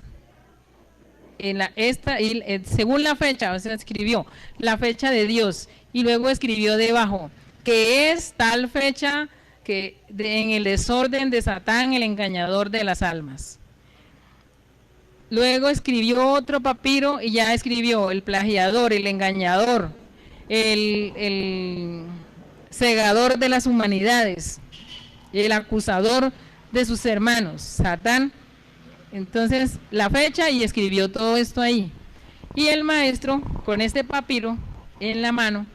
según la fecha, o sea, escribió la fecha de Dios y luego escribió debajo que es tal fecha que en el desorden de Satán, el engañador de las almas. Luego escribió otro papiro y ya escribió el plagiador, el engañador, el cegador de las humanidades, el acusador de sus hermanos, Satán. Entonces, la fecha y escribió todo esto ahí. Y el maestro, con este papiro en la mano,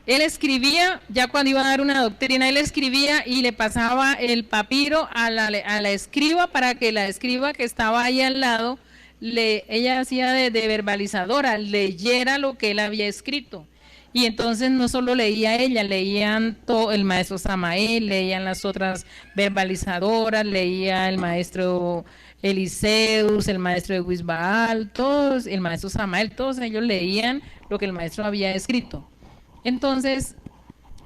él escribía, ya cuando iba a dar una doctrina, él escribía y le pasaba el papiro a la escriba para que la escriba que estaba ahí al lado, ella hacía de verbalizadora, leyera lo que él había escrito. Y entonces no solo leía ella, leían todo el maestro Samael, leían las otras verbalizadoras, leía el maestro Eliseus, el maestro de Wisbaal, todos, el maestro Samael, todos ellos leían lo que el maestro había escrito. Entonces,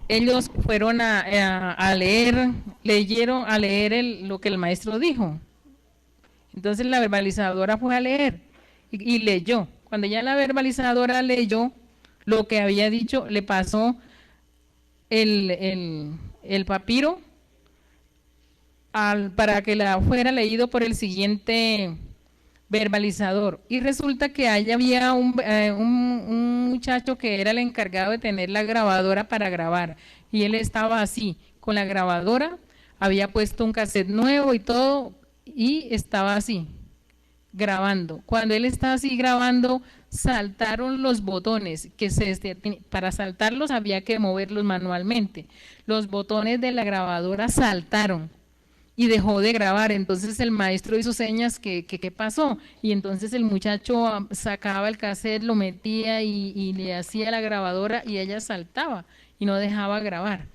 ellos fueron a leer, leyeron a leer lo que el maestro dijo. Entonces la verbalizadora fue a leer y leyó. Cuando ya la verbalizadora leyó lo que había dicho, le pasó el papiro para que la fuera leído por el siguiente verbalizador. Y resulta que ahí había un muchacho que era el encargado de tener la grabadora para grabar. Y él estaba así, con la grabadora, había puesto un cassette nuevo y todo, y estaba así, grabando. Cuando él estaba así grabando, saltaron los botones, para saltarlos había que moverlos manualmente. Los botones de la grabadora saltaron y dejó de grabar. Entonces el maestro hizo señas que qué pasó, y entonces el muchacho sacaba el cassette, lo metía y le hacía la grabadora y ella saltaba y no dejaba grabar.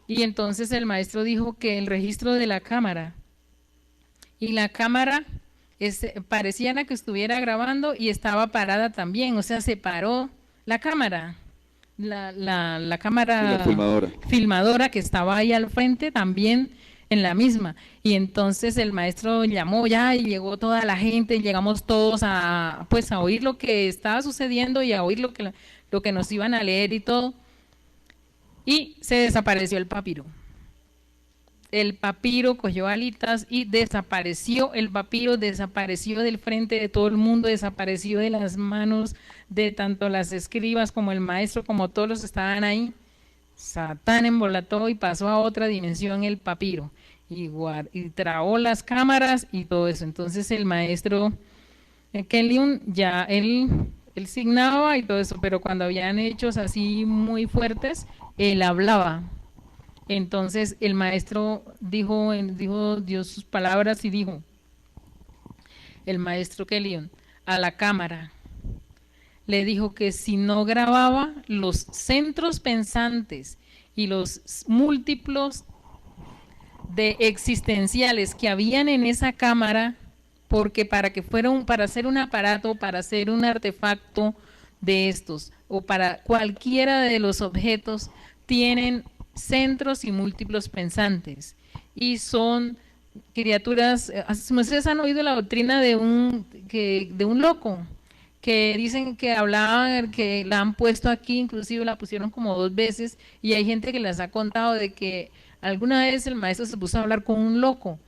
Y entonces el maestro dijo que el registro de la cámara, y la cámara parecía que estuviera grabando y estaba parada también, o sea, se paró la cámara, la cámara filmadora que estaba ahí al frente también en la misma. Y entonces el maestro llamó ya y llegó toda la gente, y llegamos todos a oír lo que estaba sucediendo y a oír lo que nos iban a leer y todo. Y se desapareció el papiro. El papiro cogió alitas y desapareció. El papiro desapareció del frente de todo el mundo, desapareció de las manos de tanto las escribas como el maestro, como todos los que estaban ahí. Satán embolató y pasó a otra dimensión el papiro. Y trabó las cámaras y todo eso. Entonces el maestro Kelly, ya él signaba y todo eso, pero cuando habían hechos así muy fuertes, él hablaba. Entonces el maestro dio sus palabras y dijo, el maestro Kelly a la cámara le dijo que si no grababa los centros pensantes y los múltiplos de existenciales que habían en esa cámara, porque para hacer un aparato, para hacer un artefacto de estos, o para cualquiera de los objetos, tienen centros y múltiplos pensantes, y son criaturas. Ustedes han oído la doctrina de un loco, que dicen que hablaban, que la han puesto aquí, inclusive la pusieron como 2 veces, y hay gente que les ha contado de que alguna vez el maestro se puso a hablar con un loco,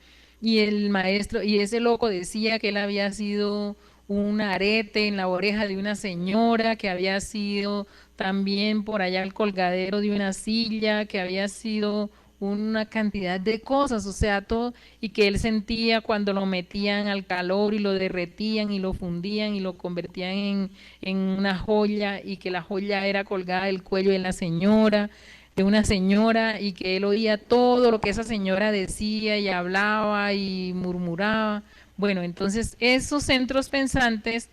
y ese loco decía que él había sido un arete en la oreja de una señora, que había sido también por allá el colgadero de una silla, que había sido una cantidad de cosas, o sea, todo, y que él sentía cuando lo metían al calor y lo derretían y lo fundían y lo convertían en una joya, y que la joya era colgada del cuello de una señora, y que él oía todo lo que esa señora decía y hablaba y murmuraba. Bueno, entonces esos centros pensantes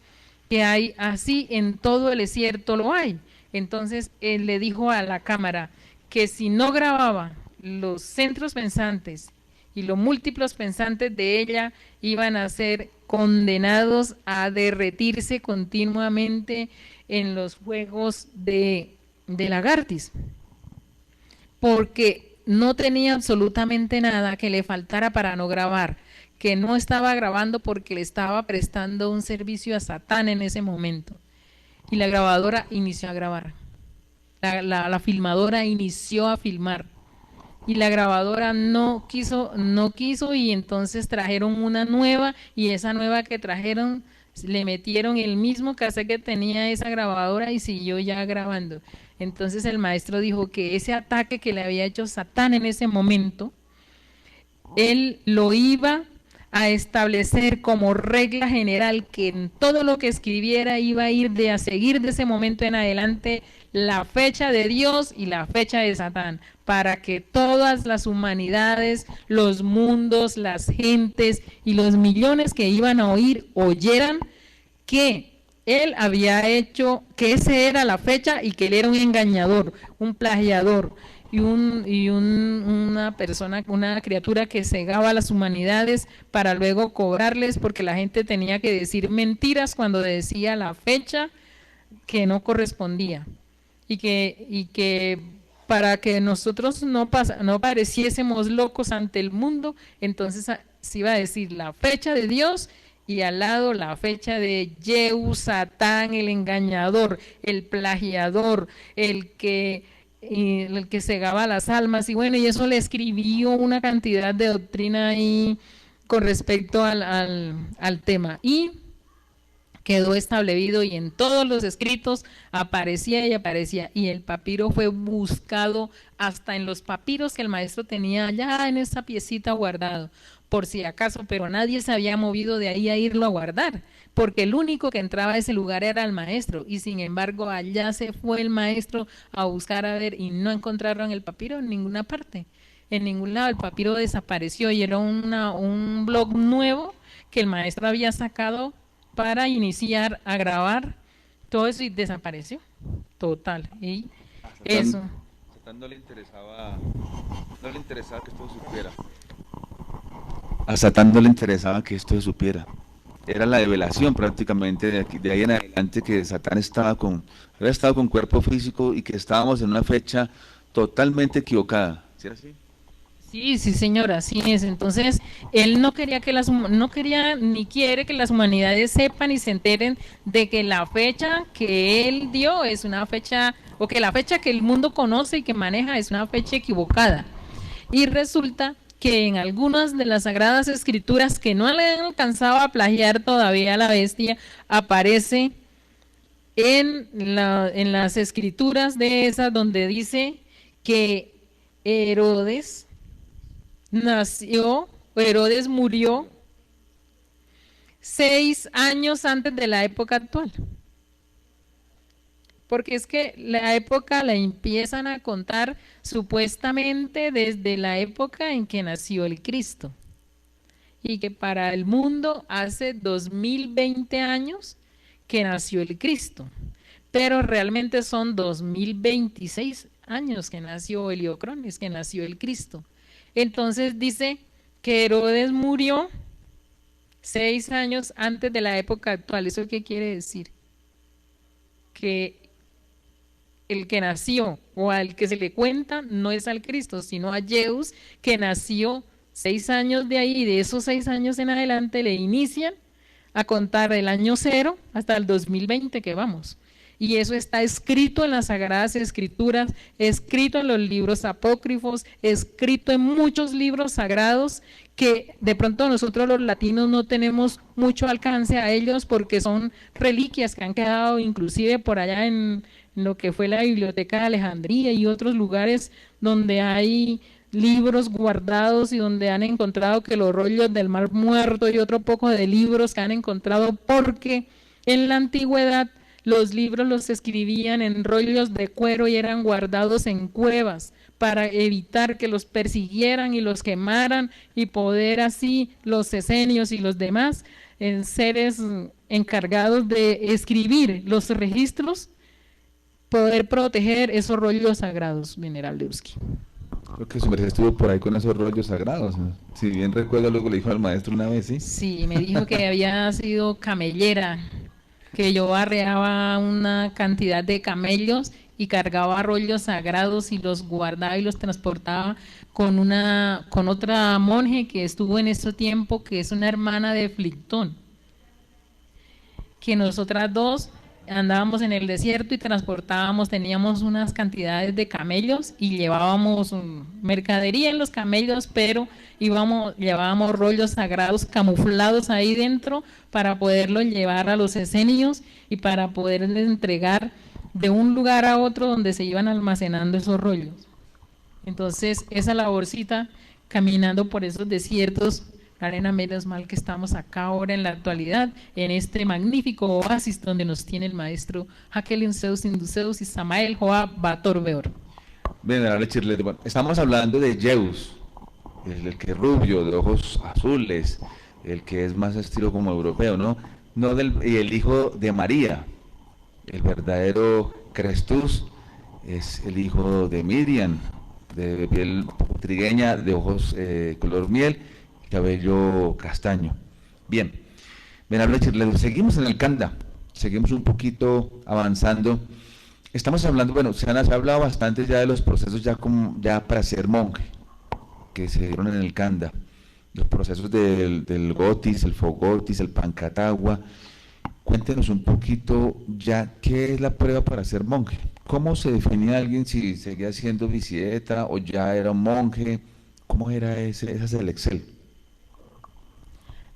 que hay así en todo el desierto lo hay. Entonces él le dijo a la cámara que si no grababa los centros pensantes y los múltiplos pensantes de ella, iban a ser condenados a derretirse continuamente en los fuegos de Lagartis, porque no tenía absolutamente nada que le faltara para no grabar, que no estaba grabando porque le estaba prestando un servicio a Satán en ese momento. Y la grabadora inició a grabar. La filmadora inició a filmar. Y la grabadora no quiso, y entonces trajeron una nueva, y esa nueva que trajeron le metieron el mismo cassette que tenía esa grabadora y siguió ya grabando. Entonces el maestro dijo que ese ataque que le había hecho Satán en ese momento, él lo iba a establecer como regla general, que en todo lo que escribiera iba a ir a seguir de ese momento en adelante la fecha de Dios y la fecha de Satán, para que todas las humanidades, los mundos, las gentes y los millones que iban a oír, oyeran que él había hecho, que esa era la fecha y que él era un engañador, un plagiador, una persona, una criatura que cegaba a las humanidades para luego cobrarles, porque la gente tenía que decir mentiras cuando decía la fecha que no correspondía, y que para que nosotros no pareciésemos locos ante el mundo, entonces se iba a decir la fecha de Dios y al lado la fecha de Yehu, Satán, el engañador, el plagiador, el que cegaba las almas, y bueno, y eso le escribió una cantidad de doctrina ahí con respecto al tema, y quedó establecido, y en todos los escritos aparecía y aparecía, y el papiro fue buscado hasta en los papiros que el maestro tenía allá en esa piecita guardado, por si acaso, pero nadie se había movido de ahí a irlo a guardar, porque el único que entraba a ese lugar era el maestro, y sin embargo allá se fue el maestro a buscar a ver, y no encontraron el papiro en ninguna parte, en ningún lado. El papiro desapareció, y era un blog nuevo que el maestro había sacado para iniciar a grabar todo eso, y desapareció total. Y eso Satán no le interesaba que esto supiera. A Satán no le interesaba que esto se supiera. Era la revelación prácticamente de ahí en adelante, que Satán había estado con cuerpo físico y que estábamos en una fecha totalmente equivocada. ¿Sí era así? Sí, sí, señora, así es. Entonces, él no quería ni quiere que las humanidades sepan y se enteren de que la fecha que él dio es una fecha, o que la fecha que el mundo conoce y que maneja es una fecha equivocada. Y resulta que en algunas de las Sagradas Escrituras, que no le han alcanzado a plagiar todavía a la bestia, aparece en las escrituras de esas donde dice que Herodes murió 6 años antes de la época actual. Porque es que la época la empiezan a contar supuestamente desde la época en que nació el Cristo. Y que para el mundo hace 2020 años que nació el Cristo. Pero realmente son 2026 años que nació Heliocronis, que nació el Cristo. Entonces dice que Herodes murió 6 años antes de la época actual. ¿Eso qué quiere decir? Que el que nació o al que se le cuenta no es al Cristo, sino a Zeus, que nació 6 años de ahí, y de esos 6 años en adelante le inician a contar del año 0 hasta el 2020 que vamos. Y eso está escrito en las Sagradas Escrituras, escrito en los libros apócrifos, escrito en muchos libros sagrados, que de pronto nosotros los latinos no tenemos mucho alcance a ellos, porque son reliquias que han quedado inclusive por allá en lo que fue la Biblioteca de Alejandría y otros lugares donde hay libros guardados, y donde han encontrado que los rollos del Mar Muerto y otro poco de libros que han encontrado, porque en la antigüedad los libros los escribían en rollos de cuero y eran guardados en cuevas para evitar que los persiguieran y los quemaran, y poder así los esenios y los demás seres encargados de escribir los registros, poder proteger esos rollos sagrados, venerable Usqui. Creo que su merced estuvo por ahí con esos rollos sagrados, ¿no? Si bien recuerdo, luego le dijo al maestro una vez, ¿sí? Sí, me dijo que había sido camellera, que yo arreaba una cantidad de camellos y cargaba rollos sagrados y los guardaba y los transportaba con otra monje que estuvo en ese tiempo, que es una hermana de Flictón, que nosotras dos andábamos en el desierto y teníamos unas cantidades de camellos y llevábamos mercadería en los camellos, pero llevábamos rollos sagrados camuflados ahí dentro para poderlos llevar a los esenios y para poderles entregar de un lugar a otro donde se iban almacenando esos rollos. Entonces, esa laborcita, caminando por esos desiertos, Arena, menos mal que estamos acá ahora en la actualidad, en este magnífico oasis donde nos tiene el maestro Jacqueline Zeus Induceus y Samael Joab Bator Beor. Venerable Chirlete, bueno, estamos hablando de Zeus, el que es rubio, de ojos azules, el que es más estilo como europeo, ¿no? Y el hijo de María, el verdadero Crestus, es el hijo de Miriam, de piel trigueña, de ojos color miel, cabello castaño. Bien, venerable Chirledo, seguimos en el Kanda, seguimos un poquito avanzando. Estamos hablando, bueno, se ha hablado bastante ya de los procesos ya para ser monje, que se dieron en el Kanda, los procesos del Gotis, el Fogotis, el Pancatagua. Cuéntenos un poquito ya qué es la prueba para ser monje. ¿Cómo se definía alguien si seguía siendo visieta o ya era un monje? ¿Cómo era esa selección?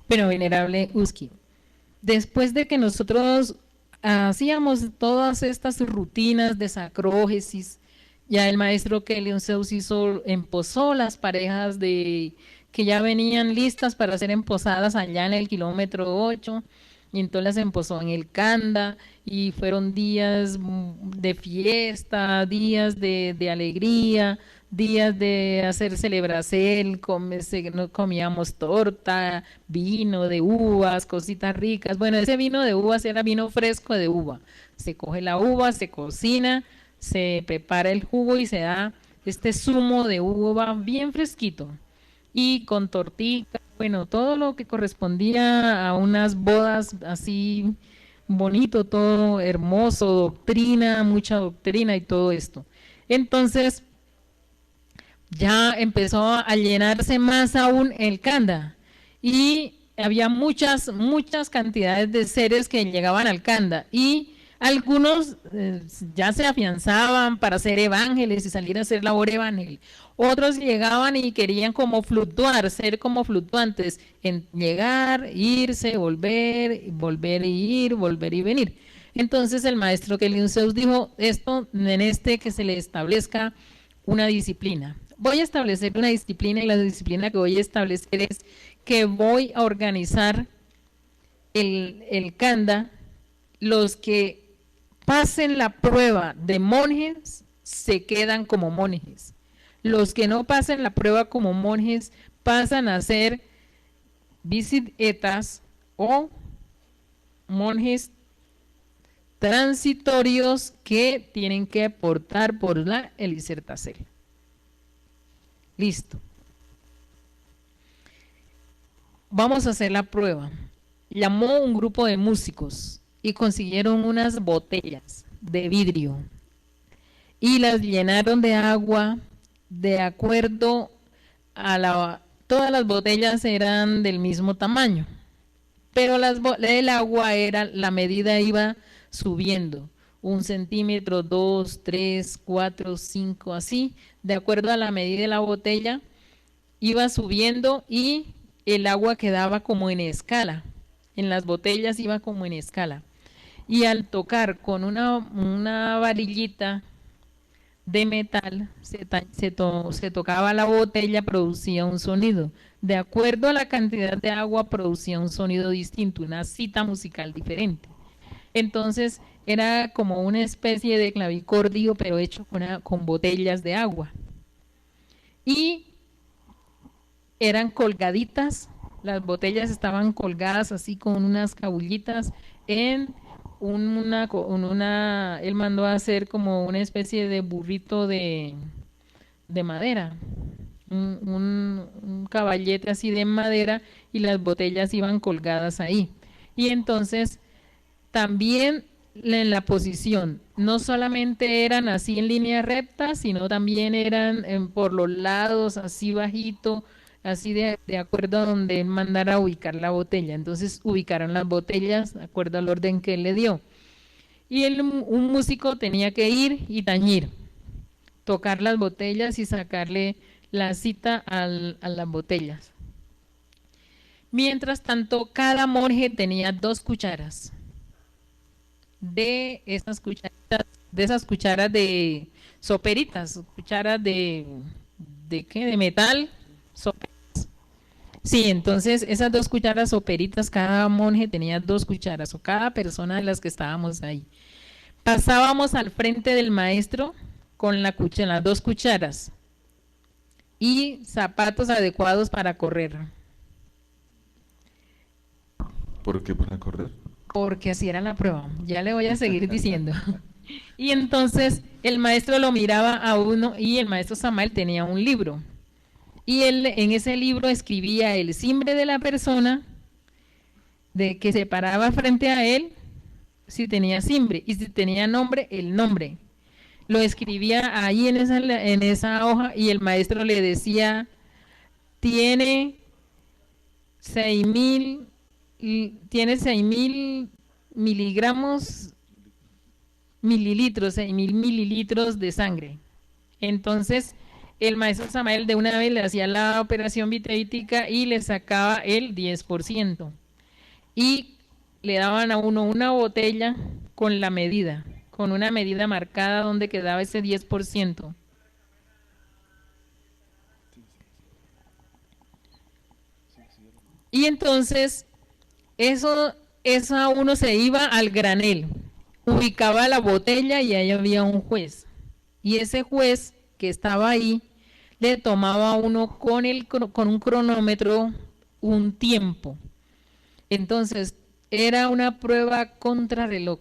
Pero venerable Uski, después de que nosotros hacíamos todas estas rutinas de sacrógesis, ya el maestro Kelion Zeus emposó las parejas que ya venían listas para ser emposadas allá en el kilómetro 8, y entonces las emposó en el Kanda, y fueron días de fiesta, días de alegría, días de hacer celebración, comíamos torta, vino de uvas, cositas ricas. Bueno, ese vino de uvas era vino fresco de uva. Se coge la uva, se cocina, se prepara el jugo y se da este zumo de uva bien fresquito. Y con tortita, bueno, todo lo que correspondía a unas bodas así bonito, todo hermoso, doctrina, mucha doctrina y todo esto. Entonces, ya empezó a llenarse más aún el Kanda, y había muchas cantidades de seres que llegaban al Kanda, y algunos ya se afianzaban para ser evángeles y salir a hacer labor evangélica. Otros llegaban y querían como fluctuar, ser como fluctuantes, en llegar, irse, volver y ir, volver y venir. Entonces el maestro Kelion Zeus dijo, que se le establezca una disciplina. Voy a establecer una disciplina, y la disciplina que voy a establecer es que voy a organizar el Kanda. Los que pasen la prueba de monjes se quedan como monjes. Los que no pasen la prueba como monjes pasan a ser visitas o monjes transitorios que tienen que aportar por la Elixir Tassel. Listo. Vamos a hacer la prueba. Llamó un grupo de músicos y consiguieron unas botellas de vidrio y las llenaron de agua de acuerdo a todas las botellas eran del mismo tamaño, pero el agua la medida iba subiendo, 1 centímetro, 2, 3, 4, 5, así, de acuerdo a la medida de la botella, iba subiendo y el agua quedaba como en escala, en las botellas iba como en escala. Y al tocar con una varillita de metal, se tocaba la botella, producía un sonido. De acuerdo a la cantidad de agua, producía un sonido distinto, una cita musical diferente. Entonces, era como una especie de clavicordio, pero hecho con botellas de agua. Y eran colgaditas, las botellas estaban colgadas así con unas cabullitas él mandó a hacer como una especie de burrito de madera, un caballete así de madera, y las botellas iban colgadas ahí. Y entonces también en la posición, no solamente eran así en línea recta, sino también eran por los lados, así bajito, así de acuerdo a donde él mandara a ubicar la botella. Entonces ubicaron las botellas de acuerdo al orden que él le dio. Y un músico tenía que ir y tañir, tocar las botellas y sacarle la cita a las botellas. Mientras tanto, cada monje tenía 2 cucharas. De esas cucharas de soperitas, cucharas de ¿qué? De metal, soperitas. Sí, entonces esas 2 cucharas soperitas, cada monje tenía 2 cucharas, o cada persona de las que estábamos ahí. Pasábamos al frente del maestro con las 2 cucharas y zapatos adecuados para correr. ¿Por qué para correr? Porque así era la prueba. Ya le voy a seguir diciendo. Y entonces el maestro lo miraba a uno y el maestro Samael tenía un libro. Y él en ese libro escribía el simbre de la persona de que se paraba frente a él, si tenía simbre, y si tenía nombre, el nombre. Lo escribía ahí en esa hoja y el maestro le decía, tiene 6.000 mililitros, 6.000 mililitros de sangre. Entonces, el maestro Samael de una vez le hacía la operación vitreítica y le sacaba el 10%. Y le daban a uno una botella con la medida, con una medida marcada donde quedaba ese 10%. Y entonces, eso uno se iba al granel, ubicaba la botella y ahí había un juez. Y ese juez que estaba ahí, le tomaba a uno con un cronómetro un tiempo. Entonces, era una prueba contrarreloj.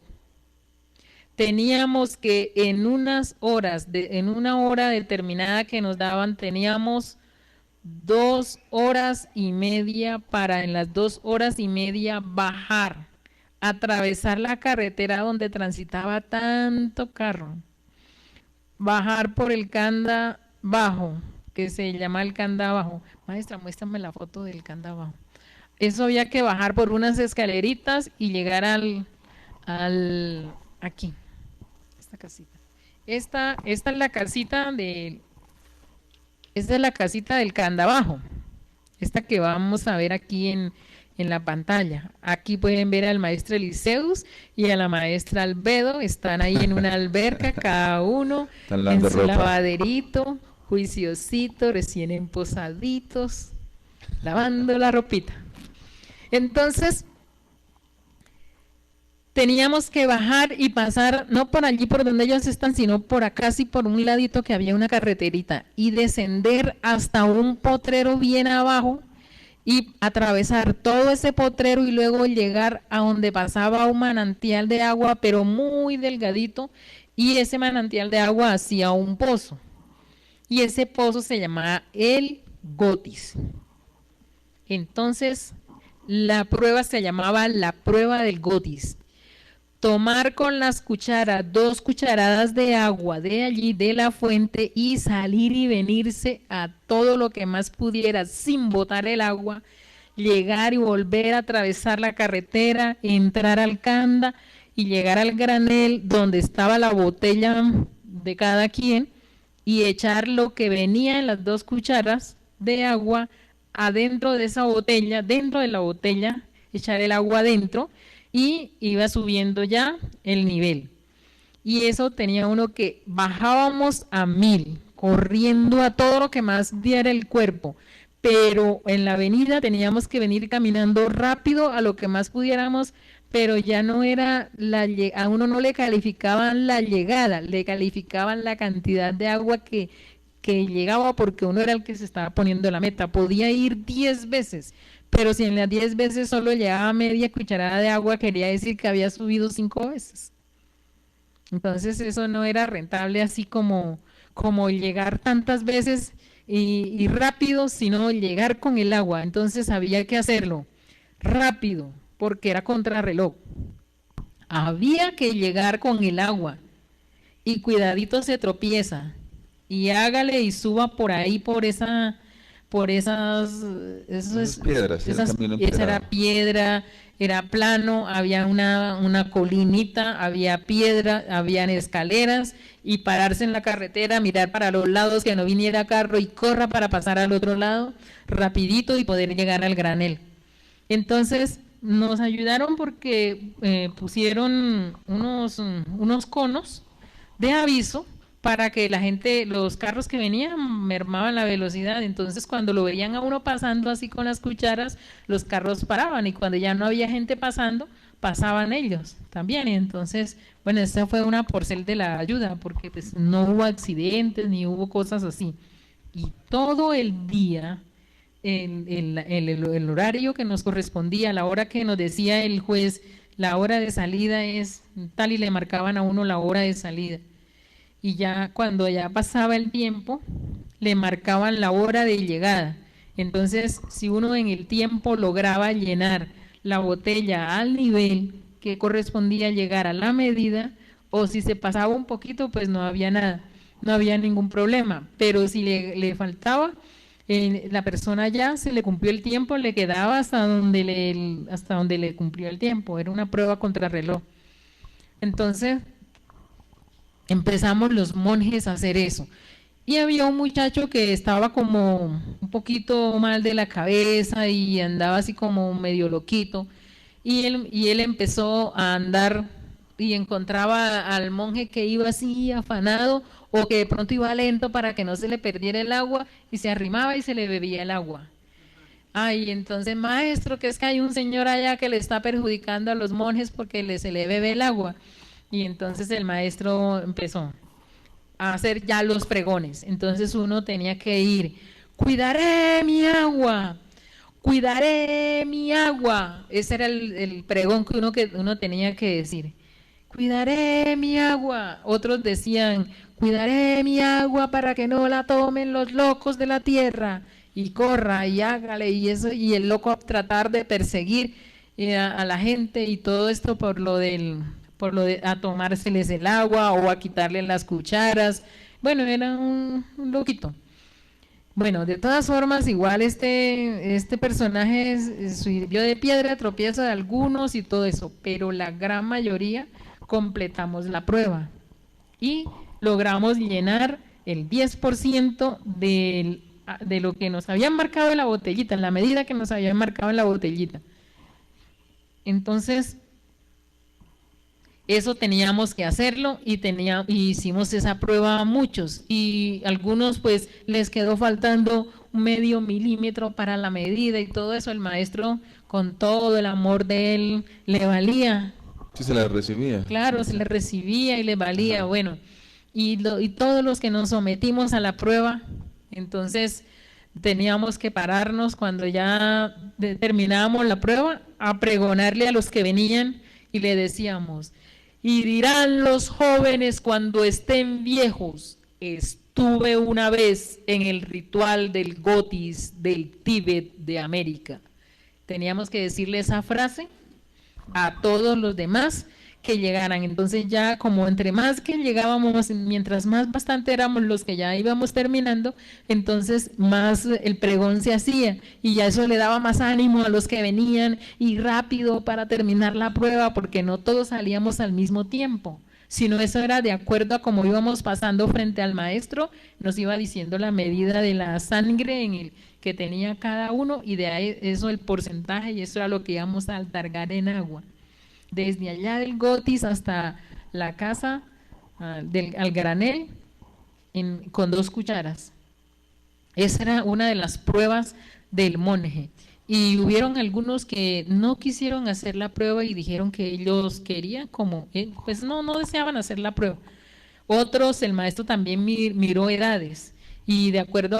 Teníamos que en una hora determinada que nos daban, teníamos 2 horas y media para en las 2 horas y media bajar, atravesar la carretera donde transitaba tanto carro, bajar por el Canda Bajo, que se llama el Canda Bajo. Maestra, muéstrame la foto del Canda Bajo. Eso había que bajar por unas escaleritas y llegar aquí, esta casita. Esta es la casita esta es la casita del Candabajo, esta que vamos a ver aquí en la pantalla. Aquí pueden ver al maestro Eliseus y a la maestra Albedo, están ahí en una alberca, cada uno en su lavaderito, juiciosito, recién emposaditos, lavando la ropita. Entonces, teníamos que bajar y pasar, no por allí por donde ellos están, sino por acá, sí, por un ladito que había una carreterita, y descender hasta un potrero bien abajo y atravesar todo ese potrero y luego llegar a donde pasaba un manantial de agua, pero muy delgadito, y ese manantial de agua hacía un pozo. Y ese pozo se llamaba el Gotis. Entonces, la prueba se llamaba la prueba del Gotis. Tomar con las cucharas 2 cucharadas de agua de allí, de la fuente, y salir y venirse a todo lo que más pudiera sin botar el agua, llegar y volver a atravesar la carretera, entrar al Canda y llegar al granel donde estaba la botella de cada quien y echar lo que venía en las 2 cucharas de agua adentro de esa botella, dentro de la botella, echar el agua adentro y iba subiendo ya el nivel. Y eso tenía uno que bajábamos a 1000, corriendo a todo lo que más diera el cuerpo, pero en la avenida teníamos que venir caminando rápido a lo que más pudiéramos, pero ya no era, a uno no le calificaban la llegada, le calificaban la cantidad de agua que llegaba, porque uno era el que se estaba poniendo la meta. Podía ir 10 veces, pero si en las 10 veces solo llegaba media cucharada de agua, quería decir que había subido 5 veces. Entonces eso no era rentable, así como llegar tantas veces y rápido, sino llegar con el agua. Entonces había que hacerlo rápido, porque era contrarreloj. Había que llegar con el agua y cuidadito se tropieza. Y hágale y suba por ahí, por esas piedras. Esa era piedra, era plano, había una colinita, había piedra, habían escaleras, y pararse en la carretera, mirar para los lados que no viniera carro y corra para pasar al otro lado rapidito y poder llegar al granel. Entonces nos ayudaron porque pusieron unos conos de aviso para que la gente, los carros que venían mermaban la velocidad. Entonces cuando lo veían a uno pasando así con las cucharas, los carros paraban, y cuando ya no había gente pasando, pasaban ellos también. Y entonces, bueno, esta fue una porcel de la ayuda, porque pues no hubo accidentes ni hubo cosas así. Y todo el día, el horario que nos correspondía, la hora que nos decía el juez la hora de salida es tal, y le marcaban a uno la hora de salida. Y ya cuando ya pasaba el tiempo, le marcaban la hora de llegada. Entonces, si uno en el tiempo lograba llenar la botella al nivel que correspondía llegar a la medida, o si se pasaba un poquito, pues no había nada, no había ningún problema. Pero si le faltaba, la persona ya se le cumplió el tiempo, le quedaba hasta donde le cumplió el tiempo. Era una prueba contrarreloj. Entonces, empezamos los monjes a hacer eso. Y había un muchacho que estaba como un poquito mal de la cabeza y andaba así como medio loquito. Y él empezó a andar y encontraba al monje que iba así afanado o que de pronto iba lento para que no se le perdiera el agua, y se arrimaba y se le bebía el agua. Ay, entonces, maestro, que es que hay un señor allá que le está perjudicando a los monjes porque se le bebe el agua. Y entonces el maestro empezó a hacer ya los pregones. Entonces uno tenía que ir: cuidaré mi agua, cuidaré mi agua. Ese era el pregón que uno tenía que decir: cuidaré mi agua. Otros decían: cuidaré mi agua para que no la tomen los locos de la tierra. Y corra y hágale, y eso, y el loco a tratar de perseguir a la gente, y todo esto por lo de a tomárseles el agua o a quitarle las cucharas. Bueno, era un loquito. Bueno, de todas formas, igual este personaje sirvió de piedra, tropiezo de algunos y todo eso, pero la gran mayoría completamos la prueba y logramos llenar el 10% de lo que nos habían marcado en la botellita, en la medida que nos habían marcado en la botellita. Entonces, eso teníamos que hacerlo, y hicimos esa prueba a muchos, y algunos pues les quedó faltando medio milímetro para la medida y todo eso. El maestro, con todo el amor de él, le valía. Sí, se la recibía. Claro, se le recibía y le valía. Ajá. Bueno, y todos los que nos sometimos a la prueba, entonces teníamos que pararnos cuando ya terminábamos la prueba a pregonarle a los que venían, y le decíamos: y dirán los jóvenes cuando estén viejos: estuve una vez en el ritual del Gotis del Tíbet de América. Teníamos que decirle esa frase a todos los demás que llegaran. Entonces ya, como entre más que llegábamos, mientras más bastante éramos los que ya íbamos terminando, entonces más el pregón se hacía, y ya eso le daba más ánimo a los que venían, y rápido para terminar la prueba, porque no todos salíamos al mismo tiempo, sino eso era de acuerdo a cómo íbamos pasando frente al maestro. Nos iba diciendo la medida de la sangre que tenía cada uno, y de ahí eso el porcentaje, y eso era lo que íbamos a altargar en agua. Desde allá del Gotis hasta la casa al granel, con 2 cucharas. Esa era una de las pruebas del monje. Y hubieron algunos que no quisieron hacer la prueba y dijeron que ellos querían, pues no deseaban hacer la prueba. Otros, el maestro también miró edades, y de acuerdo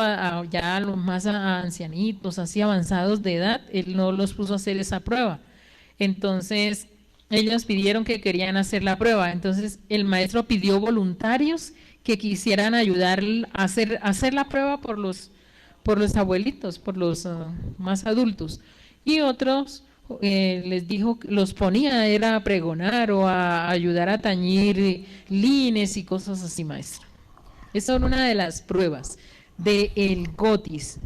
ya a los más ancianitos, así avanzados de edad, él no los puso a hacer esa prueba. Entonces ellos pidieron que querían hacer la prueba. Entonces el maestro pidió voluntarios que quisieran ayudar a hacer la prueba por los abuelitos, por los más adultos. Y otros les dijo, los ponía era a pregonar o a ayudar a tañir lines y cosas así, maestro. Esa es una de las pruebas del Gotis.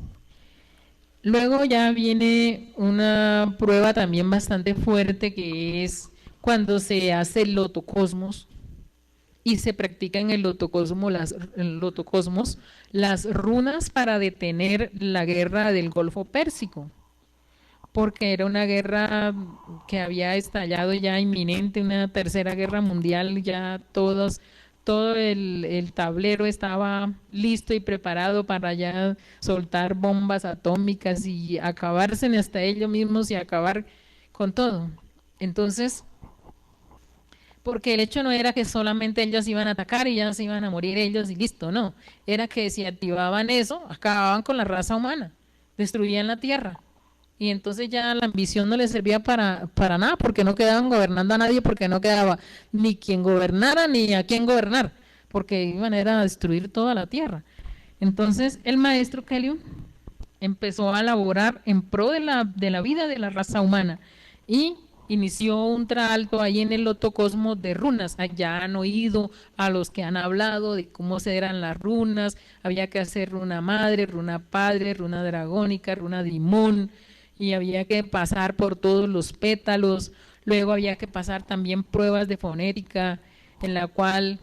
Luego ya viene una prueba también bastante fuerte, que es cuando se hace el lotocosmos y se practica en el lotocosmos las runas para detener la guerra del Golfo Pérsico, porque era una guerra que había estallado ya inminente, una tercera guerra mundial, ya todo el tablero estaba listo y preparado para ya soltar bombas atómicas y acabarse hasta ellos mismos y acabar con todo. Entonces, porque el hecho no era que solamente ellos iban a atacar y ya se iban a morir ellos y listo, no. Era que si activaban eso, acababan con la raza humana, destruían la tierra. y entonces ya la ambición no le servía para nada, porque no quedaban gobernando a nadie, porque no quedaba ni quien gobernara ni a quién gobernar, porque iban a destruir toda la tierra. Entonces el maestro Kelly empezó a laborar en pro de la vida de la raza humana y inició un traalto ahí en el Lotocosmo de runas. Allá han oído a los que han hablado de cómo se eran las runas. Había que hacer runa madre, runa padre, runa dragónica, runa dimón, y había que pasar por todos los pétalos. Luego había que pasar también pruebas de fonética, en la cual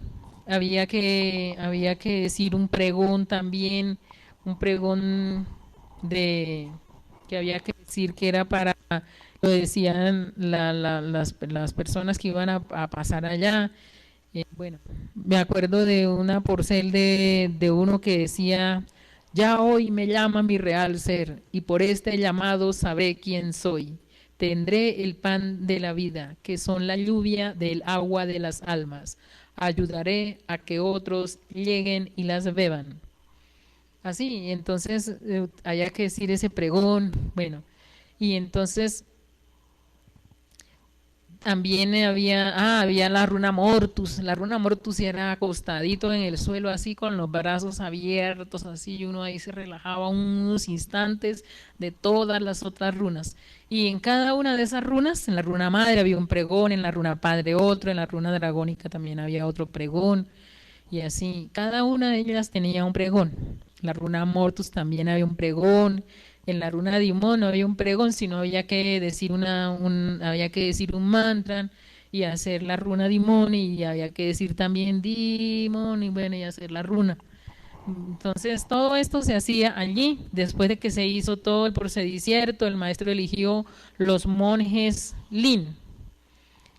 había que decir un pregón también, un pregón que había que decir que era para, lo decían las personas que iban a pasar allá. Bueno, me acuerdo de una porcel de uno que decía: ya hoy me llama mi real ser, y por este llamado sabré quién soy. Tendré el pan de la vida, que son la lluvia del agua de las almas. Ayudaré a que otros lleguen y las beban. Así, entonces había que decir ese pregón. Bueno, y entonces también había la runa mortus. La runa mortus era acostadito en el suelo así con los brazos abiertos así, y uno ahí se relajaba unos instantes de todas las otras runas. Y en cada una de esas runas, en la runa madre había un pregón, en la runa padre otro, en la runa dragónica también había otro pregón, y así, cada una de ellas tenía un pregón. La runa mortus también había un pregón. En la runa Dimon no había un pregón, sino había que decir había que decir un mantra y hacer la runa Dimon, y había que decir también Dimon, y bueno, y hacer la runa. Entonces todo esto se hacía allí. Después de que se hizo todo el procedimiento, el maestro eligió los monjes Lin.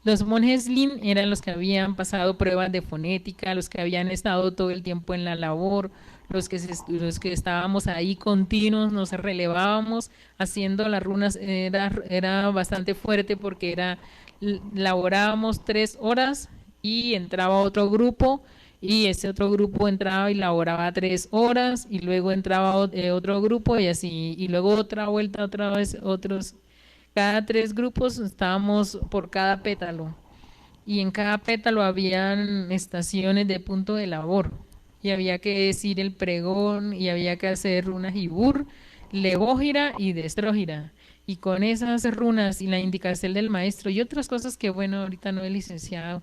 Los monjes Lin eran los que habían pasado pruebas de fonética, los que habían estado todo el tiempo en la labor, los que estábamos ahí continuos, nos relevábamos haciendo las runas. Era bastante fuerte porque laborábamos 3 horas y entraba otro grupo, y ese otro grupo entraba y laboraba 3 horas, y luego entraba otro grupo, y así, y luego otra vuelta, otra vez otros. Cada 3 grupos estábamos por cada pétalo, y en cada pétalo habían estaciones de punto de labor, y había que decir el pregón, y había que hacer runas Jibur, Legógira y Destrógira. Y con esas runas y la indicación del maestro y otras cosas que, bueno, ahorita no he licenciado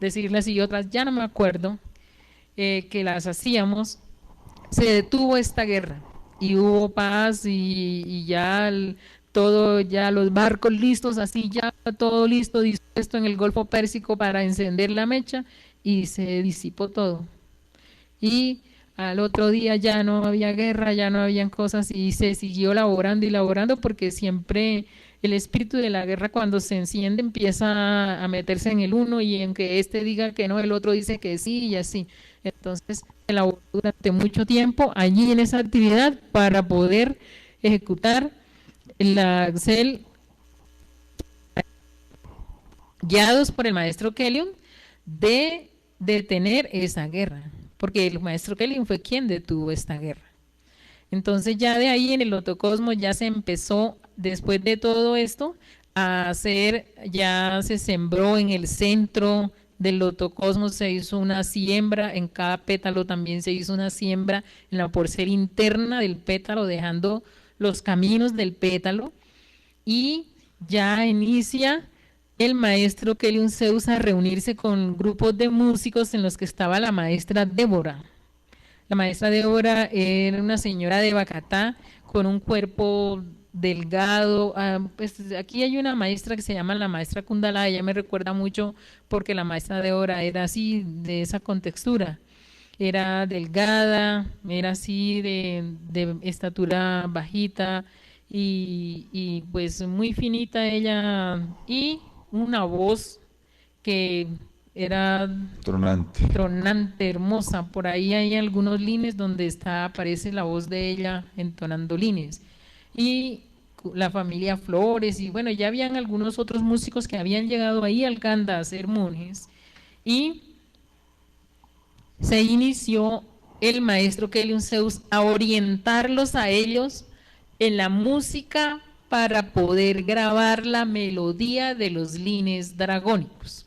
decirlas, y otras ya no me acuerdo, que las hacíamos, se detuvo esta guerra y hubo paz, y ya ya los barcos listos, así ya todo listo, dispuesto en el Golfo Pérsico para encender la mecha, y se disipó todo. Y al otro día ya no había guerra, ya no habían cosas, y se siguió laborando y laborando, porque siempre el espíritu de la guerra, cuando se enciende, empieza a meterse en el uno, y en que este diga que no, el otro dice que sí, y así. Entonces se laboró durante mucho tiempo allí en esa actividad para poder ejecutar la CEL, guiados por el maestro Kellyon, de detener esa guerra, porque el maestro Kellyon fue quien detuvo esta guerra. Entonces ya de ahí en el Lotocosmo ya se empezó, después de todo esto, a hacer, ya se sembró en el centro del Lotocosmo, se hizo una siembra, en cada pétalo también se hizo una siembra en la porcel interna del pétalo, dejando los caminos del pétalo, y ya inicia el maestro Kellyon Zeus a reunirse con grupos de músicos en los que estaba la maestra Débora. La maestra Débora era una señora de Bacatá con un cuerpo delgado. Pues aquí hay una maestra que se llama la maestra Kundala, ella me recuerda mucho porque la maestra Débora era así, de esa contextura. Era delgada, era así de estatura bajita, y pues muy finita ella, y una voz que era tronante, hermosa. Por ahí hay algunos lines donde aparece la voz de ella entonando lines. Y la familia Flores, y bueno, ya habían algunos otros músicos que habían llegado ahí al Kanda a ser monjes, y se inició el maestro Kellyon Zeus a orientarlos a ellos en la música para poder grabar la melodía de los lines dragónicos.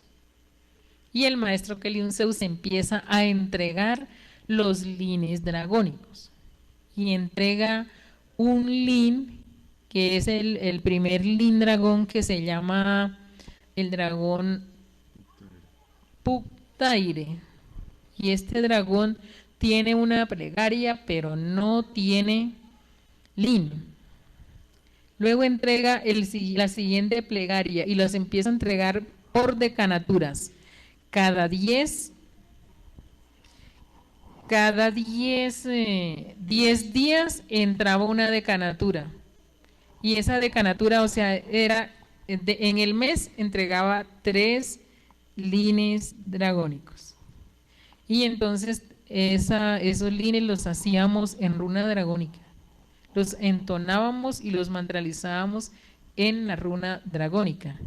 Y el maestro Keliun Zeus empieza a entregar los lines dragónicos y entrega un lin que es el primer lin dragón, que se llama el dragón Puktaire, y este dragón tiene una plegaria pero no tiene lin. Luego entrega la siguiente plegaria y los empieza a entregar por decanaturas. Cada 10 días entraba una decanatura, y esa decanatura, o sea, en el mes entregaba 3 lines dragónicos, y entonces esos lines los hacíamos en runa dragónica, los entonábamos y los mantralizábamos en la runa dragónica,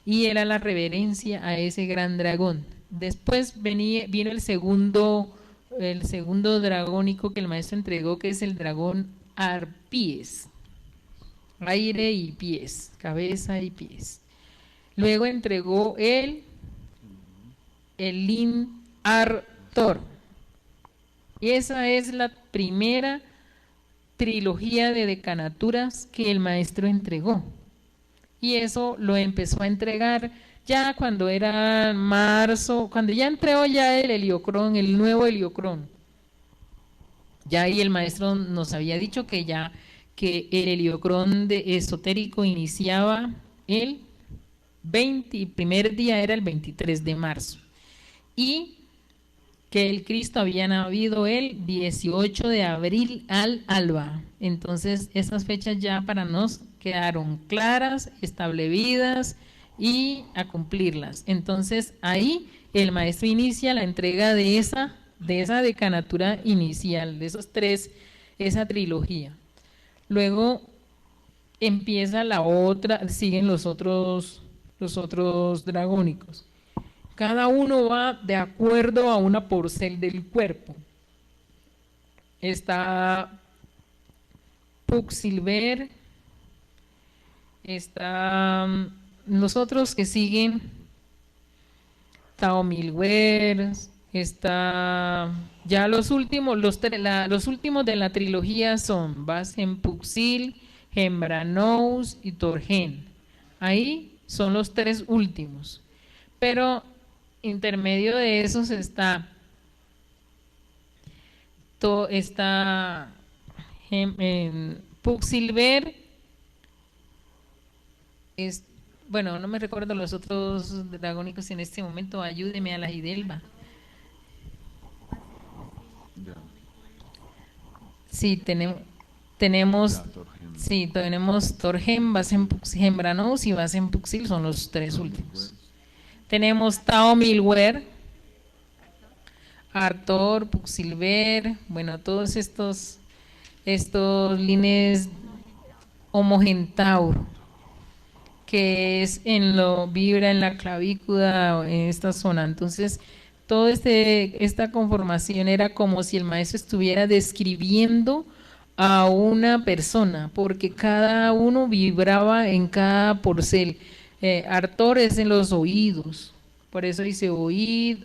y era la reverencia a ese gran dragón. Después vino el segundo dragónico que el maestro entregó, que es el dragón Arpíes, aire y pies, cabeza y pies. Luego entregó el Lin Artor, y esa es la primera trilogía de decanaturas que el maestro entregó, y eso lo empezó a entregar ya cuando era marzo, cuando ya entregó ya el Heliocrón, el nuevo Heliocrón. Ya ahí el maestro nos había dicho que el Heliocrón esotérico iniciaba el primer día era el 23 de marzo, y que el Cristo había nacido el 18 de abril al alba. Entonces esas fechas ya para nos quedaron claras, establecidas y a cumplirlas. Entonces ahí el maestro inicia la entrega de esa decanatura inicial, de esos 3, esa trilogía. Luego empieza la otra, siguen los otros dragónicos. Cada uno va de acuerdo a una porcel del cuerpo. Está Puxilver, está los otros que siguen, Taomilwer, está ya los últimos de la trilogía son Basen Puxil, Hembranous y Torgen. Ahí son los 3 últimos, pero intermedio de esos está Puxilver, bueno, no me recuerdo los otros dragónicos en este momento, ayúdeme a la Hidelba. Sí, tenemos Torgen, Basen Puxil, Hembranous y Basen Puxil, son los 3 últimos. Tenemos Taomilwer, Artor, Puxilver, bueno, todos estos lines Homogentauro, que es vibra en la clavícula, en esta zona. Entonces, toda esta conformación era como si el maestro estuviera describiendo a una persona, porque cada uno vibraba en cada porcel. Artor es en los oídos, por eso dice oíd,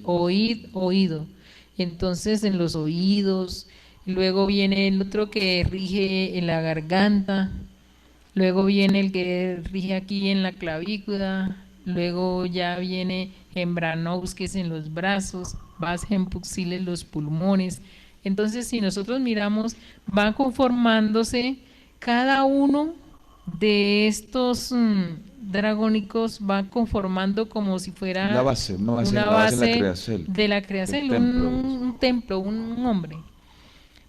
oído. Entonces en los oídos, luego viene el otro que rige en la garganta, luego viene el que rige aquí en la clavícula, luego ya viene Hembranous, que es en los brazos, Basen Puxil en los pulmones. Entonces si nosotros miramos, van conformándose cada uno de estos dragónicos, va conformando como si fuera una base de la creación, un templo, un hombre.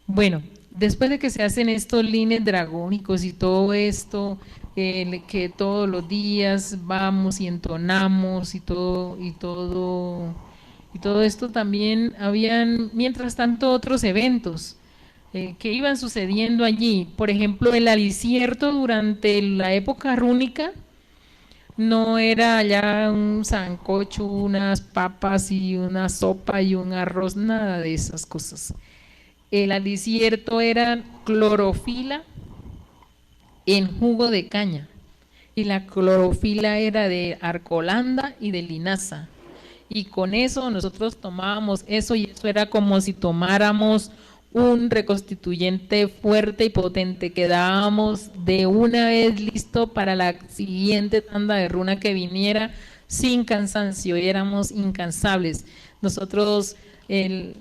Bueno, después de que se hacen estos lines dragónicos y todo esto, que todos los días vamos y entonamos y todo esto, también habían mientras tanto otros eventos que iban sucediendo allí. Por ejemplo, el alicierto durante la época rúnica no era ya un sancocho, unas papas y una sopa y un arroz, nada de esas cosas. El alicierto era clorofila, en jugo de caña. Y la clorofila era de arcolanda y de linaza. Y con eso nosotros tomábamos eso y eso era como si tomáramos un reconstituyente fuerte y potente. Quedábamos de una vez listo para la siguiente tanda de runa que viniera sin cansancio, y éramos incansables. Nosotros,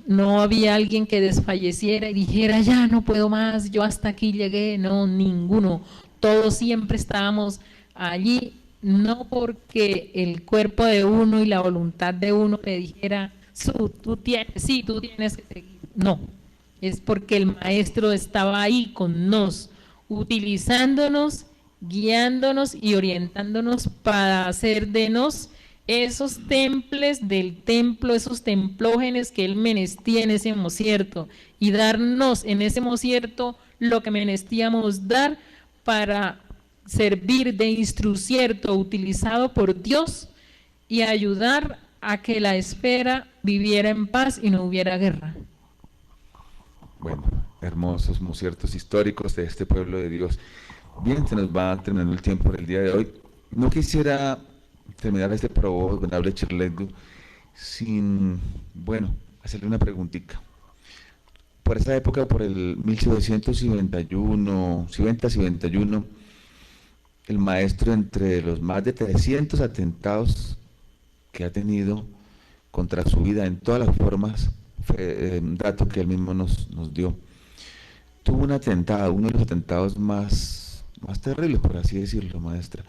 no había alguien que desfalleciera y dijera, ya no puedo más, yo hasta aquí llegué. No, ninguno. Todos siempre estábamos allí, no porque el cuerpo de uno y la voluntad de uno le dijera, tú tienes que seguir. No, es porque el maestro estaba ahí con nos, utilizándonos, guiándonos y orientándonos para hacer de nos esos temples del templo, esos templógenes que él menestía en ese mocierto, y darnos en ese mocierto lo que menestíamos dar para servir de instrucierto utilizado por Dios y ayudar a que la esfera viviera en paz y no hubiera guerra. Bueno, hermosos conciertos históricos de este pueblo de Dios. Bien, se nos va terminando el tiempo del día de hoy. No quisiera terminar este probó, venerable Chirledu, sin, bueno, hacerle una preguntita. Por esa época, por el 1791, 90-91, el maestro, entre los más de 300 atentados que ha tenido contra su vida en todas las formas, un dato que él mismo nos dio, tuvo un atentado, uno de los atentados más terribles, por así decirlo, maestra.